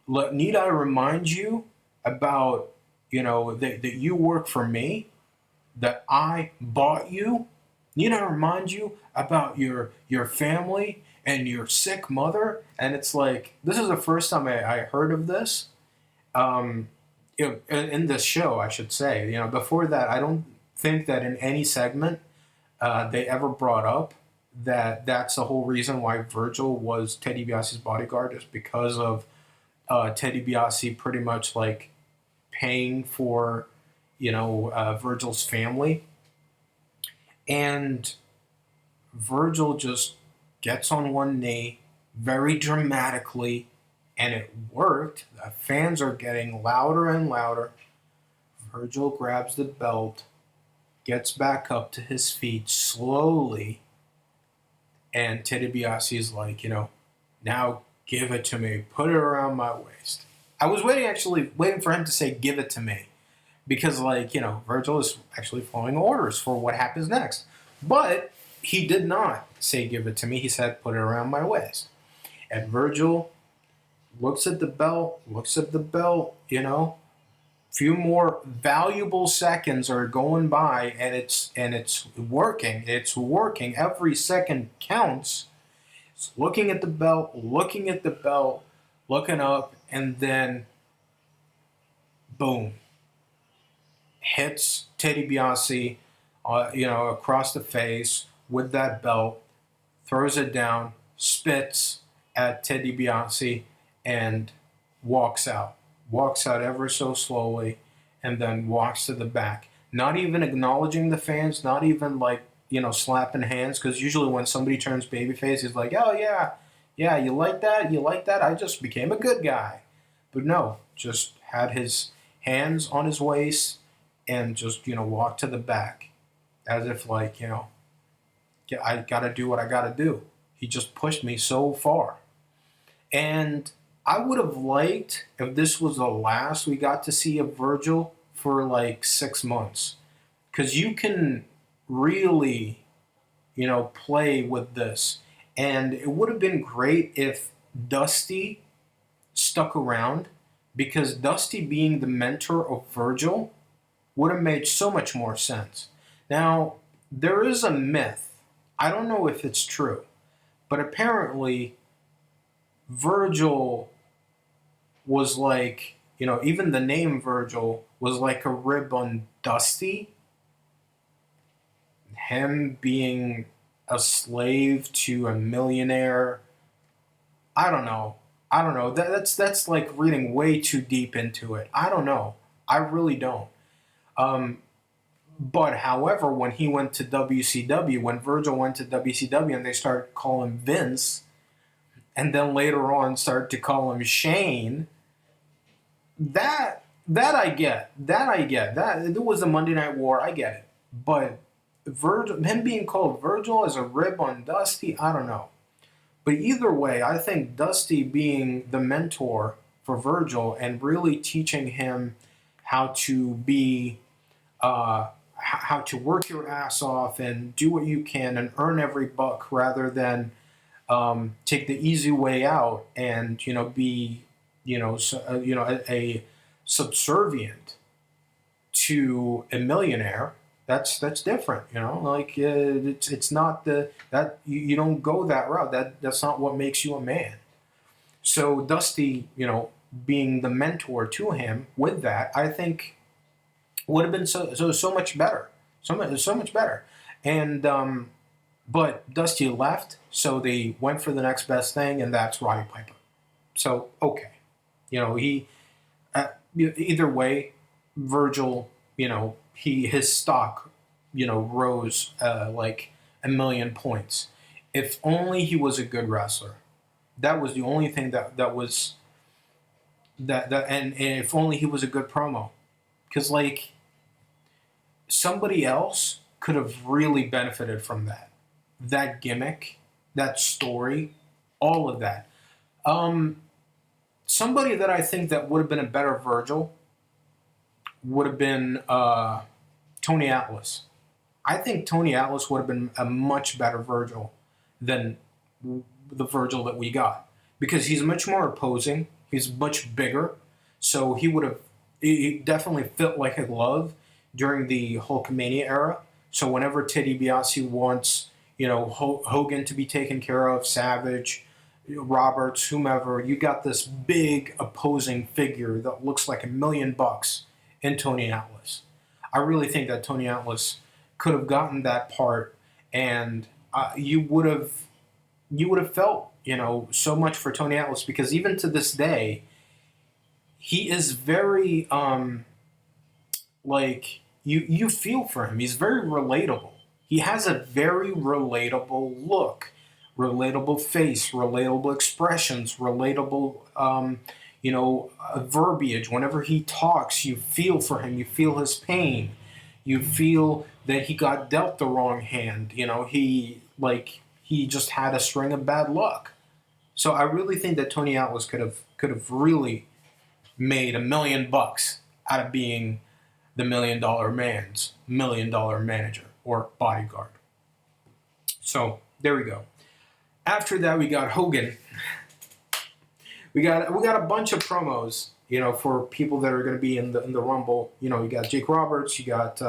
Need I remind you about, that you work for me? That I bought you? Need I remind you about your family and your sick mother? And it's like, this is the first time I heard of this. In this show, I should say. Before that, I don't think that in any segment they ever brought up that that's the whole reason why Virgil was Teddy DiBiase's bodyguard, is because of Teddy DiBiase pretty much like paying for, Virgil's family. And Virgil just gets on one knee very dramatically, and it worked. The fans are getting louder and louder. Virgil grabs the belt, gets back up to his feet slowly, and Teddy DiBiase is like, now give it to me. Put it around my waist. I was waiting for him to say, give it to me. Because, Virgil is actually following orders for what happens next. But he did not say, give it to me. He said, put it around my waist. And Virgil looks at the belt, few more valuable seconds are going by, and it's working. It's working. Every second counts. It's looking at the belt, looking up, and then boom. Hits Teddy DiBiase, across the face with that belt, throws it down, spits at Teddy DiBiase, and walks out. Walks out ever so slowly, and then walks to the back. Not even acknowledging the fans, not even slapping hands, because usually when somebody turns babyface, he's like, oh yeah, you like that? I just became a good guy. But no, just had his hands on his waist, and just walk to the back. as if like, yeah, I gotta do what I gotta do. He just pushed me so far. And I would have liked if this was the last we got to see of Virgil for like 6 months. Because you can really, play with this. And it would have been great if Dusty stuck around, because Dusty being the mentor of Virgil would have made so much more sense. Now, there is a myth. I don't know if it's true, but apparently Virgil was like, even the name Virgil was like a rib on Dusty, him being a slave to a millionaire. I don't know. I don't know. That's like reading way too deep into it. I don't know. I really don't. Um, but however, when he went to WCW, when Virgil went to WCW and they started calling him Vince, and then later on started to call him Shane, that I get. That I get. That it was a Monday Night War. I get it. But Virgil, him being called Virgil as a rib on Dusty, I don't know. But either way, I think Dusty being the mentor for Virgil and really teaching him how to be, how to work your ass off and do what you can and earn every buck rather than take the easy way out and be a subservient to a millionaire. That's different, like it's not that you don't go that route. That's not what makes you a man. So Dusty, being the mentor to him with that, I think would have been so much better, so much better. And but Dusty left, so they went for the next best thing, and that's Roddy Piper. So okay, he either way, Virgil, his stock, rose like a million points. If only he was a good wrestler. That was the only thing that was and if only he was a good promo, because like somebody else could have really benefited from that gimmick, that story, all of that. Somebody that I think that would have been a better Virgil would have been Tony Atlas. I think Tony Atlas would have been a much better Virgil than the Virgil that we got, because he's much more opposing. He's much bigger, so he definitely fit like a glove during the Hulkamania era. So whenever Teddy DiBiase wants, Hogan to be taken care of, Savage, Roberts, whomever, you got this big opposing figure that looks like $1,000,000 in Tony Atlas. I really think that Tony Atlas could have gotten that part, and you would have felt so much for Tony Atlas, because even to this day, he is very like you feel for him. He's very relatable. He has a very relatable look, relatable face, relatable expressions, relatable verbiage. Whenever he talks, you feel for him. You feel his pain. You feel that he got dealt the wrong hand. He just had a string of bad luck. So I really think that Tony Atlas could have really made $1,000,000 out of being the $1,000,000 man's $1,000,000 manager or bodyguard. So there we go. After that, we got Hogan. We got a bunch of promos, for people that are going to be in the Rumble. You got Jake Roberts, you got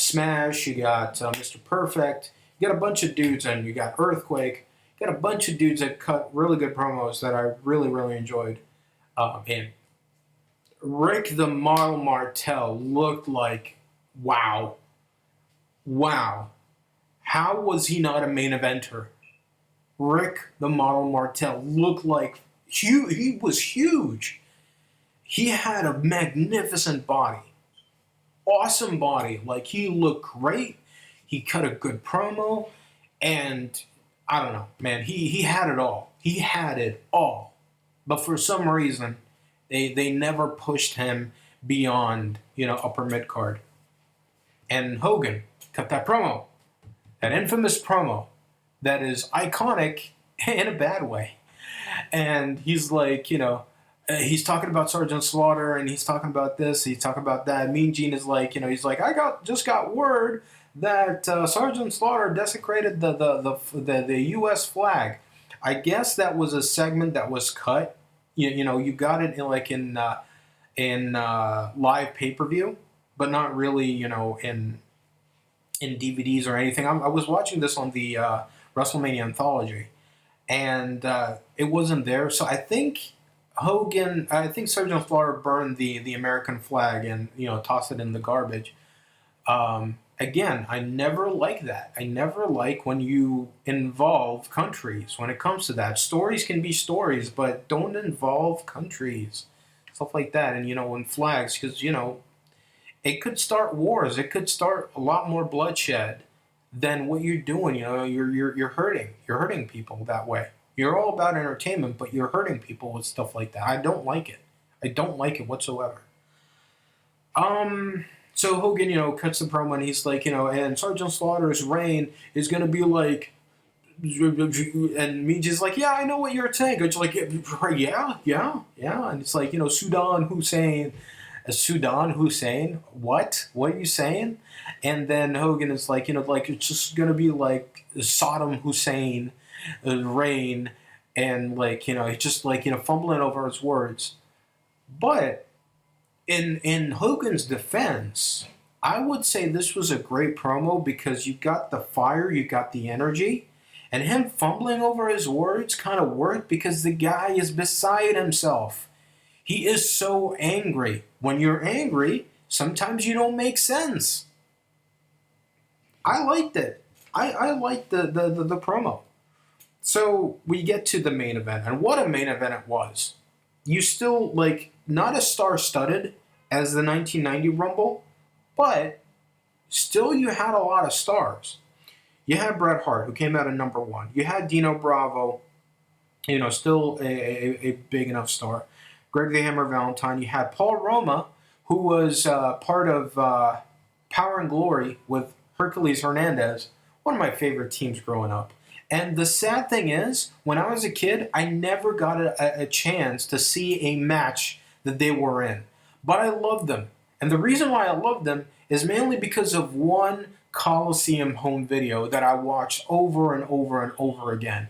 Smash, you got Mr. Perfect. You got a bunch of dudes, and you got Earthquake. You got a bunch of dudes that cut really good promos that I really, really enjoyed. And Rick the Model Martel looked like, wow. How was he not a main eventer? Rick the Model Martel looked like he was huge. He had a magnificent body. Awesome body. Like, he looked great. He cut a good promo. And I don't know, man. He had it all. He had it all. But for some reason, they never pushed him beyond, upper mid-card. And Hogan cut that promo, that infamous promo that is iconic in a bad way. And he's like, he's talking about Sergeant Slaughter, and he's talking about this, he's talking about that. Mean Gene is like, he's like, just got word that Sergeant Slaughter desecrated the U.S. flag. I guess that was a segment that was cut. You got it in live pay-per-view, but not really, in DVDs or anything. I was watching this on the WrestleMania Anthology, and it wasn't there. So I think Sergeant Slaughter burned the American flag and tossed it in the garbage. Again, I never like that. I never like when you involve countries when it comes to that. Stories can be stories, but don't involve countries, stuff like that. And when flags, because it could start wars. It could start a lot more bloodshed than what you're doing. You're hurting people that way. You're all about entertainment, but you're hurting people with stuff like that. I don't like it. I don't like it whatsoever. So Hogan, cuts the promo, and he's like, and Sergeant Slaughter's reign is gonna be like, and me just like, yeah, I know what you're saying. It's like, yeah, and it's like, Saddam Hussein, what are you saying? And then Hogan is like, like it's just gonna be like Saddam Hussein reign, and like, he's just like, fumbling over his words. But in Hogan's defense, I would say this was a great promo because you got the fire, you got the energy, and him fumbling over his words kind of worked because the guy is beside himself. He is so angry. When you're angry, sometimes you don't make sense. I liked it. I liked the promo. So we get to the main event, and what a main event it was. You still, not as star-studded as the 1990 Rumble, but still you had a lot of stars. You had Bret Hart, who came out at number 1. You had Dino Bravo, still a big enough star. Greg the Hammer Valentine. You had Paul Roma, who was part of Power and Glory with Hercules Hernandez, one of my favorite teams growing up. And the sad thing is, when I was a kid, I never got a chance to see a match that they were in. But I loved them. And the reason why I loved them is mainly because of one Coliseum home video that I watched over and over and over again.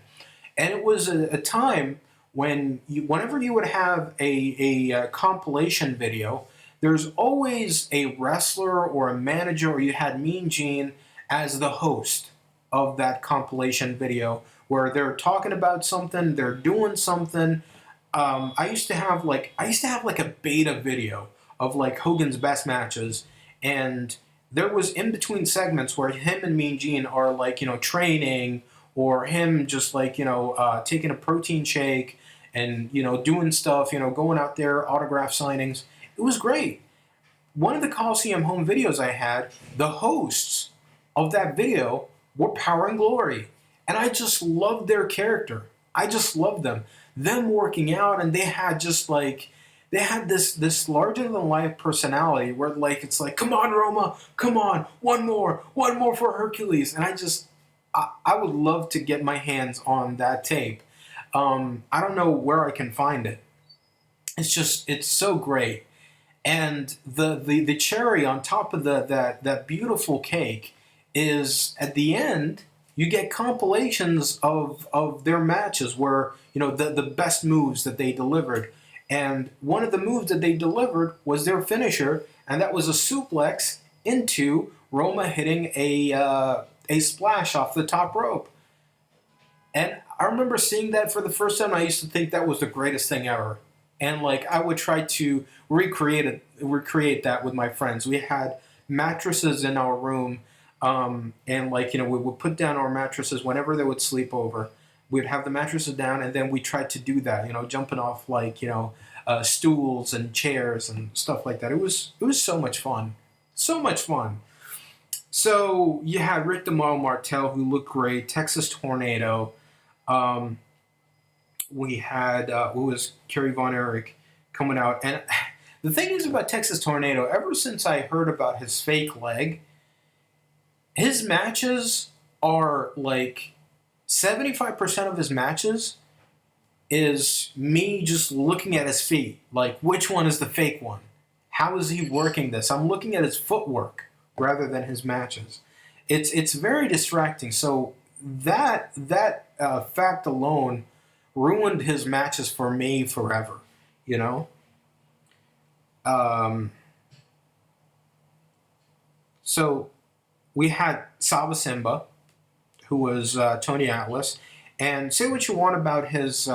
And it was a time when whenever you would have a compilation video, there's always a wrestler or a manager, or you had Mean Gene as the host of that compilation video, where they're talking about something, they're doing something. I used to have a beta video of Hogan's best matches, and there was in between segments where him and Mean Gene are training, or him just taking a protein shake and doing stuff, going out there, autograph signings. It was great. One of the Coliseum home videos I had, the hosts of that video were Power and Glory. And I just loved their character. I just loved them. Them working out, and they had this larger than life personality where it's like, come on, Roma, come on, one more for Hercules. And I would love to get my hands on that tape. I don't know where I can find it. It's so great. And the cherry on top of that beautiful cake is at the end you get compilations of their matches where the best moves that they delivered. And one of the moves that they delivered was their finisher, and that was a suplex into Roma hitting a splash off the top rope. And I remember seeing that for the first time. I used to think that was the greatest thing ever. And I would try to recreate that with my friends. We had mattresses in our room, and we would put down our mattresses whenever they would sleep over. We'd have the mattresses down, and then we tried to do that, jumping off stools and chairs and stuff like that. It was so much fun, so much fun. So you had Rick the Model Martel, who looked great. Texas Tornado. We had who was Kerry Von Erich coming out, and the thing is about Texas Tornado, ever since I heard about his fake leg, his matches are like 75% of his matches is me just looking at his feet. Like, which one is the fake one? How is he working this? I'm looking at his footwork rather than his matches. It's very distracting. So that fact alone ruined his matches for me forever. You know. Um, so we had Saba Simba, who was Tony Atlas, and say what you want about his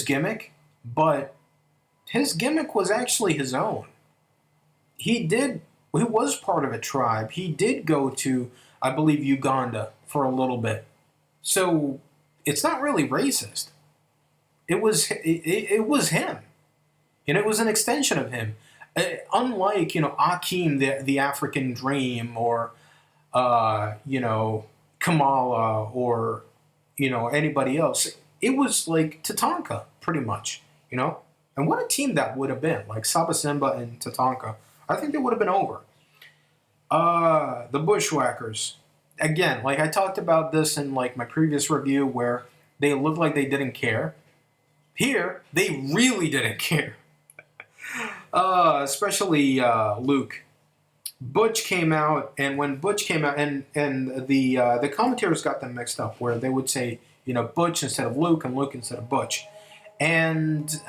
gimmick, but his gimmick was actually his own. He did. He was part of a tribe. He did go to, I believe, Uganda for a little bit. So it's not really racist. It was him, and it was an extension of him. Unlike Akeem, the African Dream, or Kamala, or anybody else. It was like Tatanka, pretty much, And what a team that would have been, like Saba Simba and Tatanka. I think they would have been over. The Bushwhackers. Again, like I talked about this in like my previous review where they looked like they didn't care. Here, they really didn't care. Especially Luke. Butch came out, and when Butch came out, and the commentators got them mixed up, where they would say, Butch instead of Luke, and Luke instead of Butch. And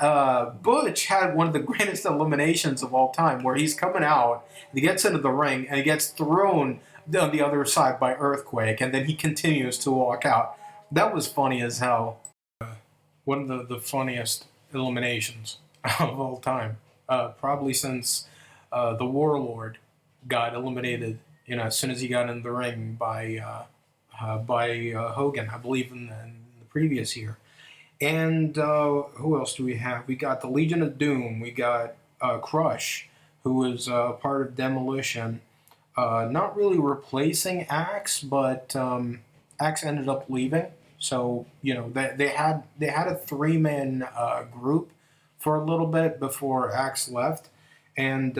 Butch had one of the greatest eliminations of all time, where he's coming out, he gets into the ring, and he gets thrown on the other side by Earthquake, and then he continues to walk out. That was funny as hell. One of the funniest eliminations of all time, probably since the Warlord got eliminated, as soon as he got in the ring by Hogan, I believe in the previous year. And who else do we have? We got the Legion of Doom. We got Crush, who was part of Demolition. Not really replacing Axe, but Axe ended up leaving. So they had a 3-man group for a little bit before Axe left, and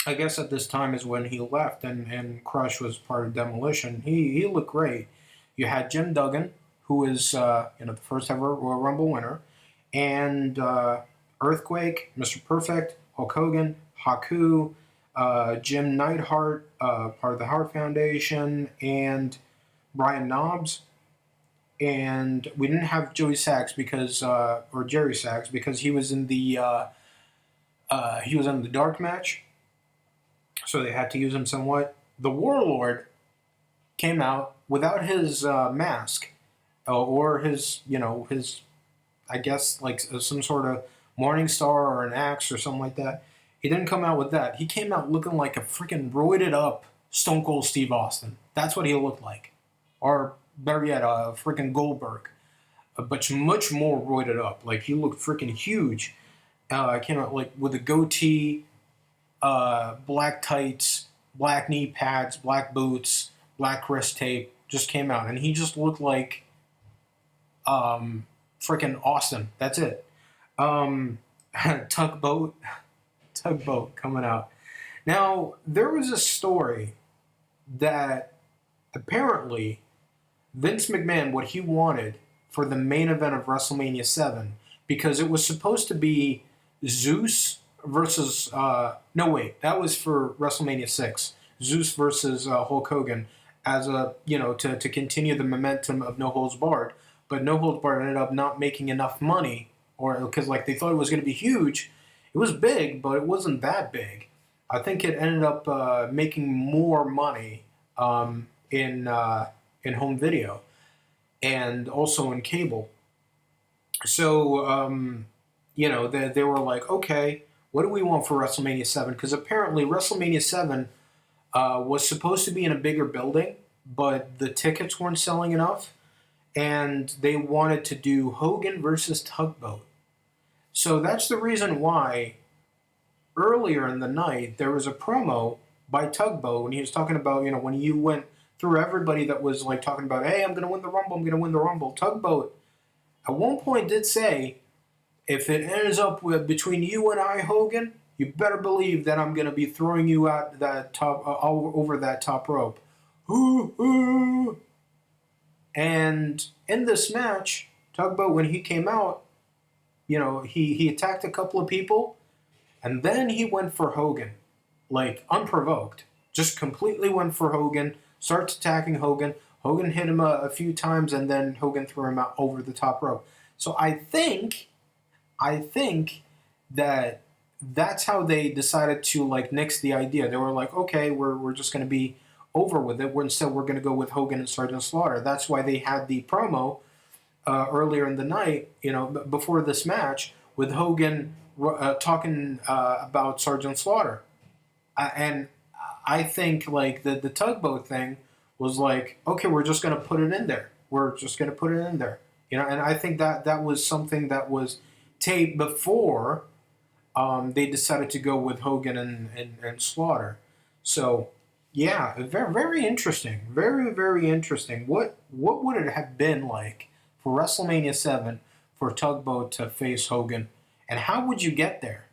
I guess at this time is when he left, and Crush was part of Demolition. He looked great. You had Jim Duggan, who is the first ever Royal Rumble winner, and Earthquake, Mr. Perfect, Hulk Hogan, Haku, Jim Neidhart, part of the Hart Foundation, and Brian Knobbs. And we didn't have Joey Sachs or Jerry Sachs because he was in the dark match, so they had to use him somewhat. The Warlord came out without his mask or his I guess like some sort of Morning Star or an axe or something like that. He didn't come out with that. He came out looking like a freaking roided up Stone Cold Steve Austin. That's what he looked like, or better yet, freaking Goldberg, but much more roided up. Like he looked freaking huge. Came out like with a goatee, black tights, black knee pads, black boots, black wrist tape. Just came out, and he just looked like freaking Austin. That's it. Tugboat coming out. Now there was a story that apparently Vince McMahon, what he wanted for the main event of WrestleMania 7, because it was supposed to be Zeus versus no wait, that was for WrestleMania 6. Zeus versus Hulk Hogan as to continue the momentum of No Holds Barred, but No Holds Barred ended up not making enough money, or because like they thought it was going to be huge. It was big, but it wasn't that big. I think it ended up making more money in home video and also in cable. So they were like, okay, what do we want for WrestleMania 7? Because apparently WrestleMania 7 was supposed to be in a bigger building, but the tickets weren't selling enough, and they wanted to do Hogan versus Tugboat. So that's the reason why earlier in the night there was a promo by Tugboat when he was talking about, when you went through everybody that was like talking about, hey, I'm going to win the Rumble, I'm going to win the Rumble. Tugboat at one point did say, if it ends up with between you and I, Hogan, you better believe that I'm going to be throwing you out that top over that top rope. ooh, ooh. And in this match, Tugboat, when he came out, he attacked a couple of people, and then he went for Hogan, like unprovoked. Just completely went for Hogan, starts attacking Hogan. Hogan hit him a few times, and then Hogan threw him out over the top rope. So I think that that's how they decided to like nix the idea. They were like, okay, we're just going to be over with it. Instead, we're going to go with Hogan and Sergeant Slaughter. That's why they had the promo earlier in the night, before this match, with Hogan talking about Sergeant Slaughter. And I think like the Tugboat thing was like, okay, we're just going to put it in there. We're just going to put it in there. And I think that was something that was taped before they decided to go with Hogan and Slaughter. So yeah, very very interesting, very very interesting. What would it have been like for WrestleMania 7 for Tugboat to face Hogan, and how would you get there?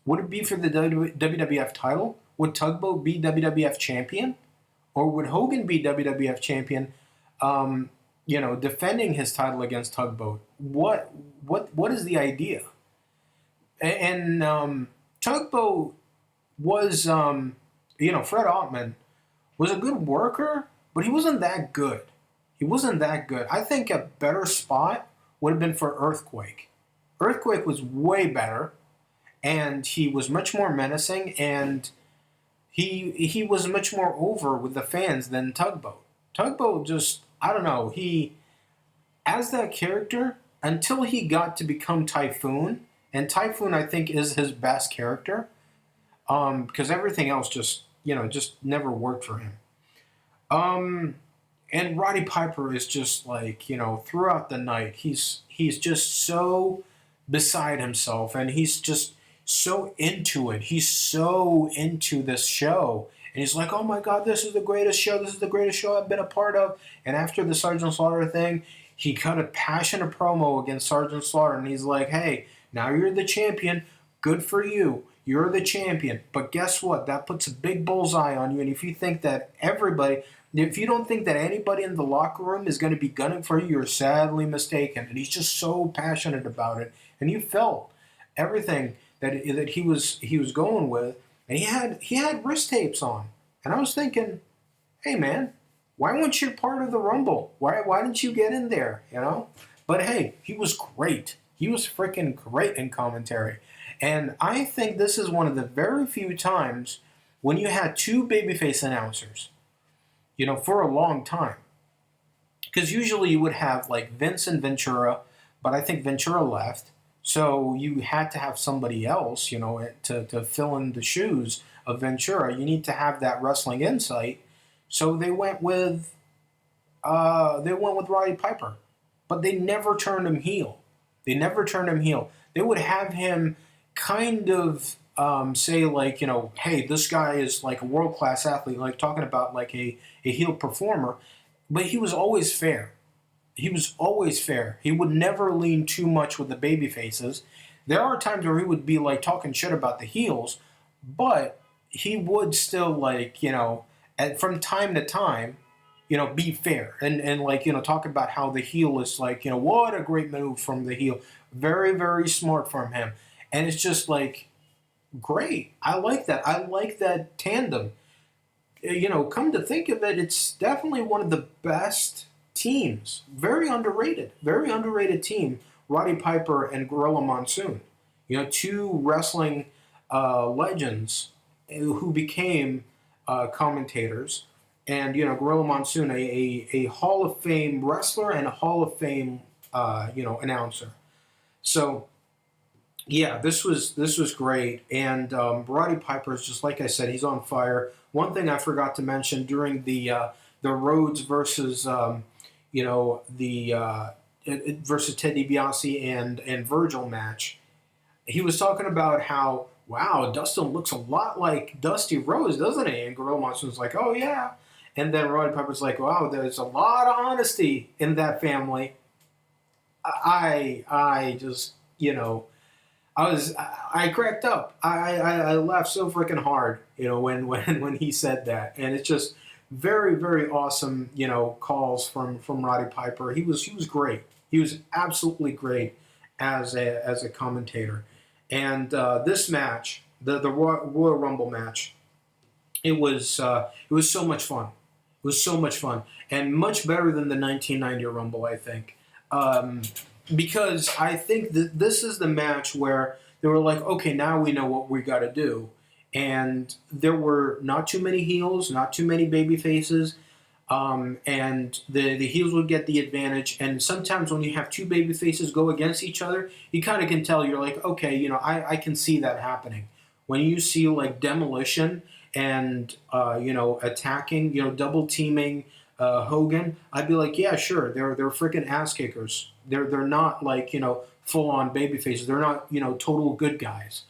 Would it be for the WWF title? Would Tugboat be WWF champion, or would Hogan be WWF champion? Defending his title against Tugboat. What is the idea? And Tugboat was, Fred Ottman was a good worker, but he wasn't that good. He wasn't that good. I think a better spot would have been for Earthquake. Earthquake was way better, and he was much more menacing, and he was much more over with the fans than Tugboat. Tugboat just, I don't know, he, as that character, until he got to become Typhoon, and Typhoon I think is his best character, because everything else just never worked for him. Um, and Roddy Piper is just like, throughout the night, he's just so beside himself, and he's just so into it. He's so into this show. And he's like, oh my God, this is the greatest show. This is the greatest show I've been a part of. And after the Sergeant Slaughter thing, he cut a passionate promo against Sergeant Slaughter. And he's like, hey, now you're the champion. Good for you. You're the champion. But guess what? That puts a big bullseye on you. And if you think that if you don't think that anybody in the locker room is going to be gunning for you, you're sadly mistaken. And he's just so passionate about it. And you felt everything that he was going with, and he had wrist tapes on, and I was thinking, hey man, why weren't you part of the Rumble? Why didn't you get in there? But hey, he was great. He was freaking great in commentary, and I think this is one of the very few times when you had two babyface announcers, for a long time, because usually you would have like Vince and Ventura, but I think Ventura left. So you had to have somebody else, to fill in the shoes of Ventura. You need to have that wrestling insight. So they went with Roddy Piper, but they never turned him heel. They never turned him heel. They would have him kind of say like, hey, this guy is like a world class athlete, like talking about like a heel performer, but he was always fair. He was always fair. He would never lean too much with the baby faces. There are times where he would be like talking shit about the heels, but he would still like, from time to time, be fair and like, talk about how the heel is like, what a great move from the heel. Very, very smart from him. And it's just like, great. I like that. I like that tandem. Come to think of it, it's definitely one of the best teams. Very underrated team. Roddy Piper and Gorilla Monsoon. Two wrestling legends who became commentators. And, Gorilla Monsoon, a Hall of Fame wrestler and a Hall of Fame, announcer. So, yeah, this was great. And Roddy Piper is just, like I said, he's on fire. One thing I forgot to mention during the Rhodes versus versus Ted DiBiase and Virgil match, he was talking about how, wow, Dustin looks a lot like Dusty Rhodes, doesn't he? And Gorilla Monsoon's like, oh yeah. And then Roddy Piper's like, wow, there's a lot of honesty in that family. I just, I cracked up. I laughed so freaking hard, when he said that. And it's just Very, very awesome, calls from Roddy Piper. He was great. He was absolutely great as a commentator. And this match, the Royal Rumble match, it was so much fun. It was so much fun and much better than the 1990 Rumble, I think. Um, because I think that this is the match where they were like, okay, now we know what we got to do. And there were not too many heels, not too many baby faces, and the heels would get the advantage. And sometimes when you have two baby faces go against each other, you kind of can tell. You're like, okay, I can see that happening. When you see like Demolition and attacking, double teaming Hogan, I'd be like, yeah, sure, they're freaking ass kickers. They're not like full on baby faces. They're not total good guys.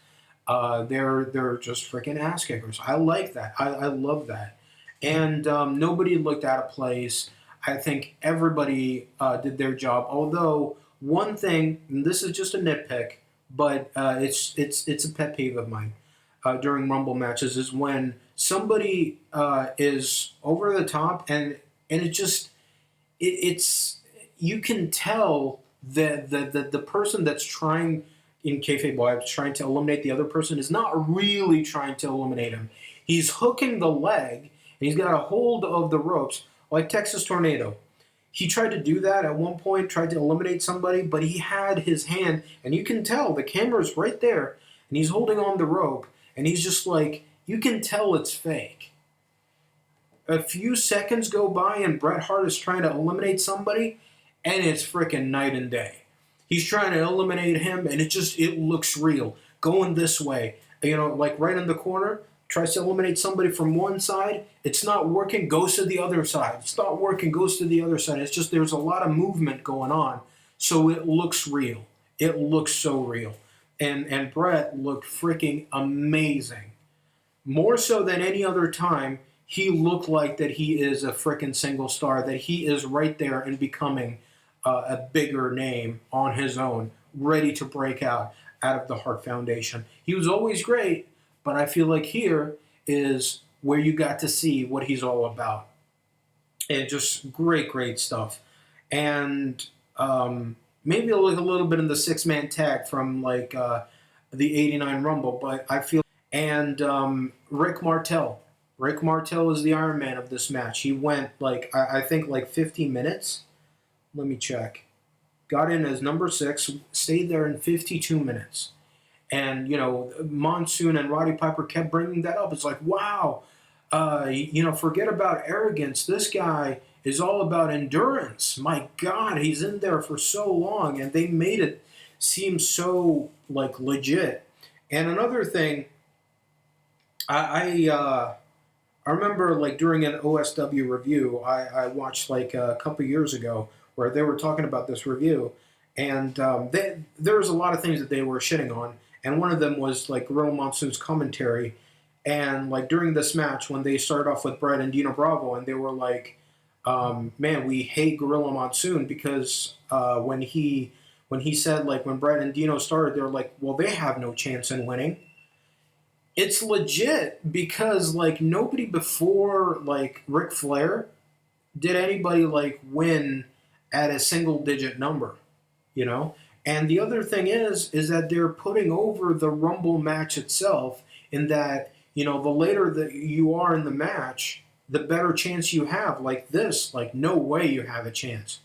They're just freaking ass kickers. I like that. I love that. And nobody looked out of place. I think everybody did their job. Although one thing, and this is just a nitpick, but it's a pet peeve of mine during Rumble matches is when somebody is over the top and it's you can tell that the person that's trying in kayfabe wives trying to eliminate the other person is not really trying to eliminate him. He's hooking the leg and he's got a hold of the ropes like Texas Tornado. He tried to do that at one point, tried to eliminate somebody, but he had his hand, and you can tell the camera's right there, and he's holding on the rope, and he's just like, you can tell it's fake. A few seconds go by, and Bret Hart is trying to eliminate somebody, and it's freaking night and day. He's trying to eliminate him, and it looks real. Going this way, like right in the corner, tries to eliminate somebody from one side. It's not working, goes to the other side. It's not working, goes to the other side. It's just there's a lot of movement going on, so it looks real. It looks so real. And Bret looked freaking amazing. More so than any other time, he looked like that he is a freaking single star, that he is right there and becoming a bigger name on his own, ready to break out of the Hart Foundation. He was always great, but I feel like here is where you got to see what he's all about. And just great, great stuff. And maybe like a little bit in the six-man tag from like the 89 Rumble, but I feel and Rick Martel. Rick Martel is the Iron Man of this match. He went like I think like 50 minutes. Let me check. Got in as number 6, stayed there in 52 minutes. And, Monsoon and Roddy Piper kept bringing that up. It's like, wow, forget about arrogance. This guy is all about endurance. My God, he's in there for so long. And they made it seem so, like, legit. And another thing, I remember, like, during an OSW review I watched, like, a couple years ago where they were talking about this review. And there was a lot of things that they were shitting on. And one of them was, like, Gorilla Monsoon's commentary. And, like, during this match, when they started off with Bret and Dino Bravo, and they were like, man, we hate Gorilla Monsoon because when he said, like, when Bret and Dino started, they were like, well, they have no chance in winning. It's legit because, like, nobody before, like, Ric Flair did anybody, like, win at a single-digit number, And the other thing is that they're putting over the Rumble match itself in that, the later that you are in the match, the better chance you have. Like this, like no way you have a chance,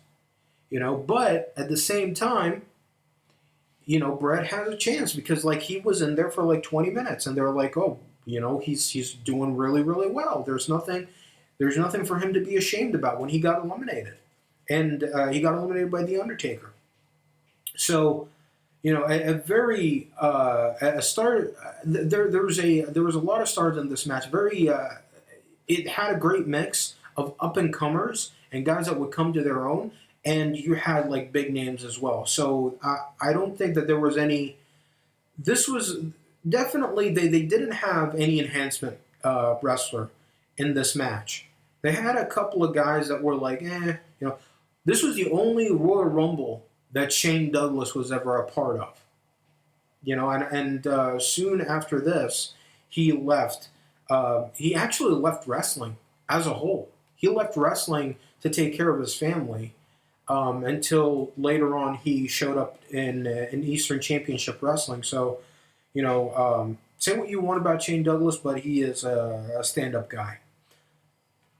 But at the same time, Bret has a chance because like he was in there for like 20 minutes and they're like, oh, he's doing really, really well. There's nothing for him to be ashamed about when he got eliminated. And he got eliminated by The Undertaker. So, a very a start. There was a lot of stars in this match. It had a great mix of up and comers and guys that would come to their own, and you had like big names as well. So I don't think that there was any. This was definitely they didn't have any enhancement wrestler in this match. They had a couple of guys that were like, This was the only Royal Rumble that Shane Douglas was ever a part of. And soon after this, he left. He actually left wrestling as a whole. He left wrestling to take care of his family until later on he showed up in Eastern Championship Wrestling. So, say what you want about Shane Douglas, but he is a stand-up guy.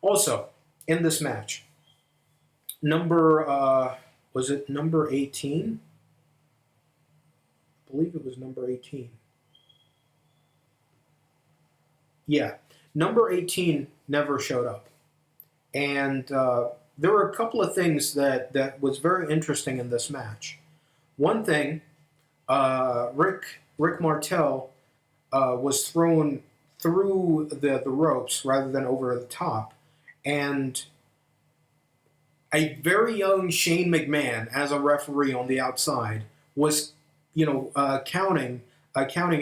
Also, in this match, was it number 18? I believe it was number 18. Yeah, number 18 never showed up. And there were a couple of things that was very interesting in this match. One thing, Rick Martel was thrown through the ropes rather than over the top, and a very young Shane McMahon, as a referee on the outside, was counting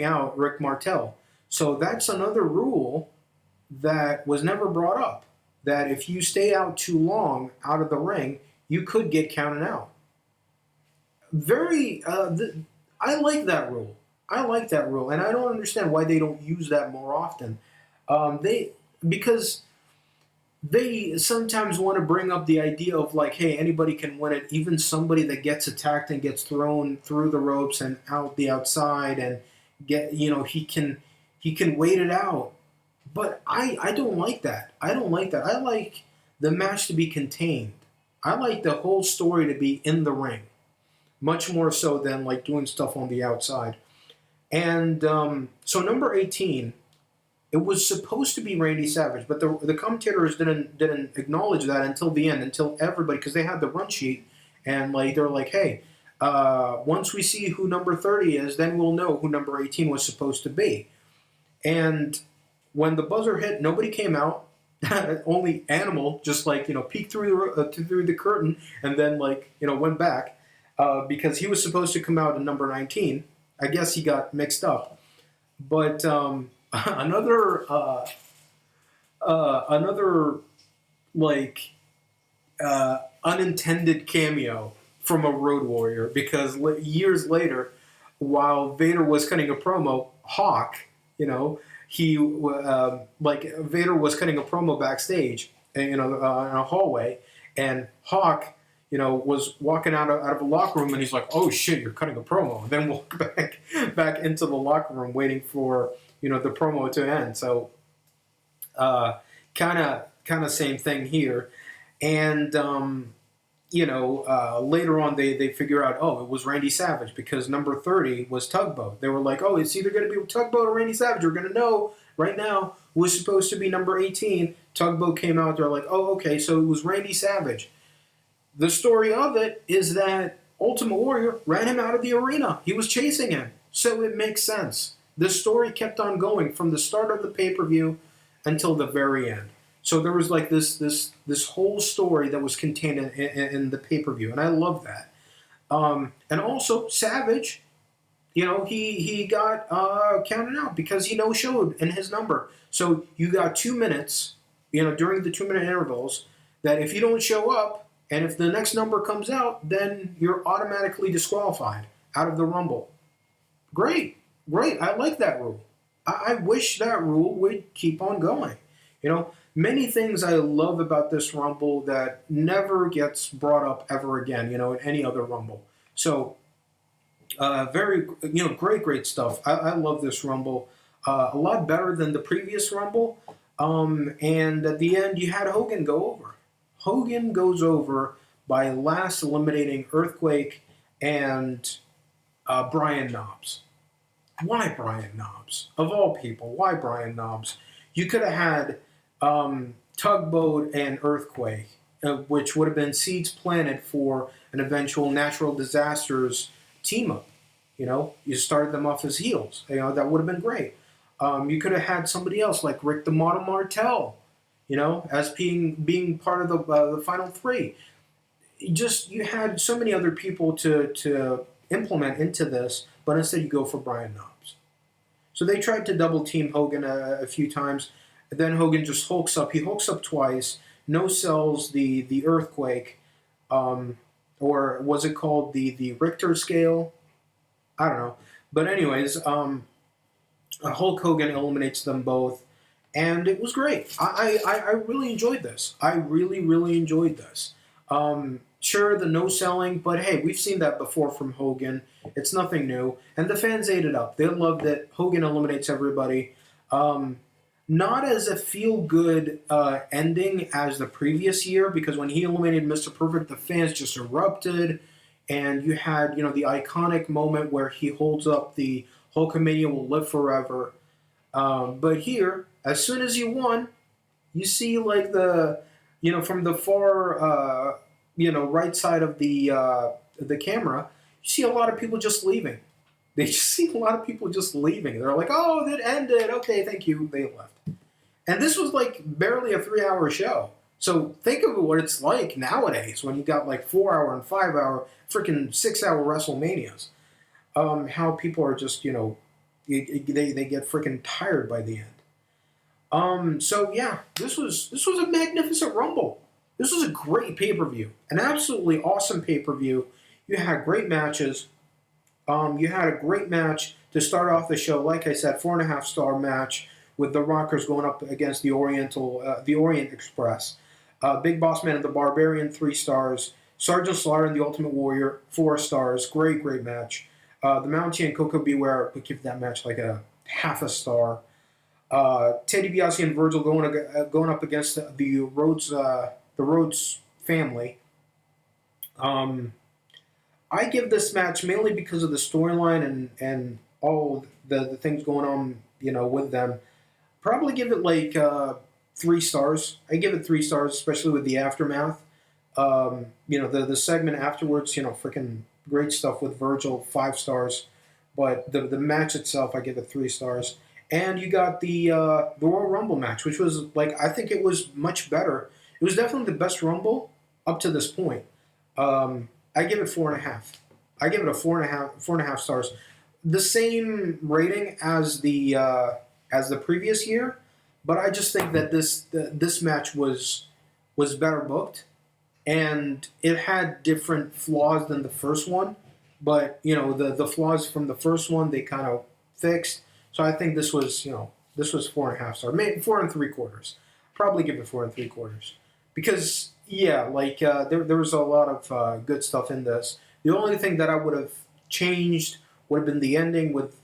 out Rick Martel. So that's another rule that was never brought up. That if you stay out too long out of the ring, you could get counted out. I like that rule. I like that rule, and I don't understand why they don't use that more often. Because they sometimes want to bring up the idea of like, hey, anybody can win it, even somebody that gets attacked and gets thrown through the ropes and out the outside, and he can wait it out. But I don't like that. I don't like that. I like the match to be contained. I like the whole story to be in the ring, much more so than like doing stuff on the outside. And so number 18, it was supposed to be Randy Savage, but the commentators didn't acknowledge that until the end, until everybody, because they had the run sheet, and like they're like, hey, once we see who number 30 is, then we'll know who number 18 was supposed to be. And when the buzzer hit, nobody came out. Only Animal just peeked through the curtain and then went back because he was supposed to come out in number 19. I guess he got mixed up. But another unintended cameo from a Road Warrior, because years later, while Vader was cutting a promo, Hawk, Vader was cutting a promo backstage, in a hallway, and Hawk, was walking out of a locker room, and he's like, "Oh shit, you're cutting a promo," and then walk back into the locker room, waiting for the promo to end. So, kind of same thing here, and later on they figure out, oh, it was Randy Savage, because number 30 was Tugboat. They were like, oh, it's either going to be Tugboat or Randy Savage. We're going to know right now who was supposed to be number 18. Tugboat came out. They're like, oh, okay, so it was Randy Savage. The story of it is that Ultimate Warrior ran him out of the arena. He was chasing him. So it makes sense. The story kept on going from the start of the pay-per-view until the very end. So there was like this whole story that was contained in the pay-per-view, and I love that. And also Savage, he got counted out because he no-showed in his number. So you got 2 minutes, during the 2-minute intervals, that if you don't show up, and if the next number comes out, then you're automatically disqualified out of the Rumble. Great. I like that rule. I wish that rule would keep on going. Many things I love about this Rumble that never gets brought up ever again, in any other Rumble. So, very, great stuff. I love this Rumble. A lot better than the previous Rumble. And at the end, you had Hogan go over. Hogan goes over by last eliminating Earthquake and Brian Knobbs. Why Brian Knobbs? Of all people, why Brian Knobbs? You could have had Tugboat and Earthquake, which would have been seeds planted for an eventual natural disasters team-up. You started them off as heels. That would have been great. You could have had somebody else like Rick the Model Martel, as being part of the final three. You had so many other people to implement into this, but instead you go for Brian Knobbs. So they tried to double team Hogan a few times. Then Hogan just hulks up. He hulks up twice. No sells the Earthquake, or was it called the Richter scale? I don't know. But anyways, Hulk Hogan eliminates them both. and it was great. I really enjoyed this. I really, really enjoyed this. Sure, the no selling, but hey, we've seen that before from Hogan. It's nothing new, and the fans ate it up. They loved it. Hogan eliminates everybody. Um, Not as a feel good ending as the previous year, because when he eliminated Mr. Perfect, the fans just erupted, and you had the iconic moment where he holds up the Hulkamania will live forever. But here, as soon as you won, you see like from the far right side of the camera, you see a lot of people just leaving. They just see a lot of people just leaving. They're like, "Oh, that ended. Okay, thank you." They left. And this was like barely a 3 hour show. So think of what it's like nowadays when you got like 4 hour and 5 hour, freaking 6 hour WrestleManias. How people are just they get freaking tired by the end. So yeah, this was a magnificent Rumble. This was a great pay per view, an absolutely awesome pay per view. You had great matches. You had a great match to start off the show. Like I said, 4.5 star match with the Rockers going up against the Orient Express. Big Boss Man and the Barbarian, 3 stars. Sergeant Slaughter and the Ultimate Warrior, 4 stars. Great, great match. The Mountie and Coco Beware would give that match like a half a star. Teddy DiBiase and Virgil going up against the Rhodes family. I give this match mainly because of the storyline and all the things going on, with them. Probably give it like 3 stars. I give it 3 stars, especially with the aftermath. The segment afterwards, freaking great stuff with Virgil, 5 stars. But the match itself, I give it 3 stars. And you got the Royal Rumble match, which was like I think it was much better. It was definitely the best Rumble up to this point. I give it 4.5. I give it a 4.5 stars. The same rating as the previous year, but I just think that this match was better booked, and it had different flaws than the first one. But the flaws from the first one they kind of fixed. So I think this was 4.5 stars, maybe 4 3/4. Probably give it 4 3/4 because yeah, like there was a lot of good stuff in this. The only thing that I would have changed would have been the ending with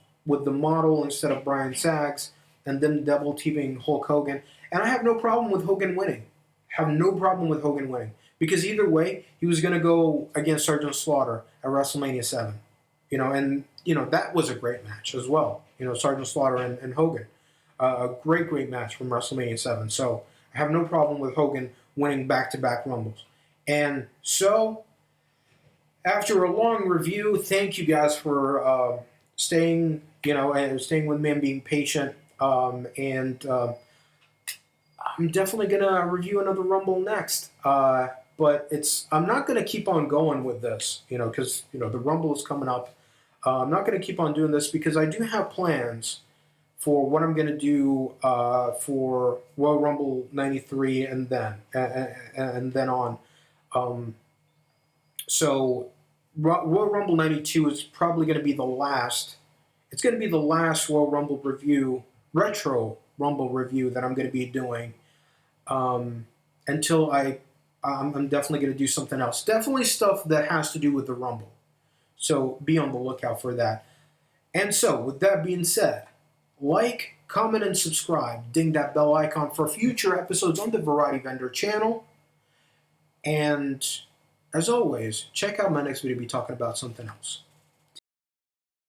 the model instead of Brian Sachs and them double teaming Hulk Hogan. And I have no problem with Hogan winning. Have no problem with Hogan winning because either way he was going to go against Sergeant Slaughter at WrestleMania 7. And that was a great match as well. Sergeant Slaughter and Hogan, a great match from WrestleMania 7. So I have no problem with Hogan winning back-to-back Rumbles. And so, after a long review, thank you guys for staying, and staying with me and being patient. And I'm definitely gonna review another Rumble next. But I'm not gonna keep on going with this, because the Rumble is coming up. I'm not gonna keep on doing this because I do have plans for what I'm going to do for Royal Rumble 93 and then on. So Royal Rumble 92 is probably going to be the last. It's going to be the last Royal Rumble review, retro Rumble review that I'm going to be doing until I'm definitely going to do something else. Definitely stuff that has to do with the Rumble. So be on the lookout for that. And so, with that being said, like, comment, and subscribe. Ding that bell icon for future episodes on the Variety Vendor channel. And, as always, check out my next video. I'll be talking about something else.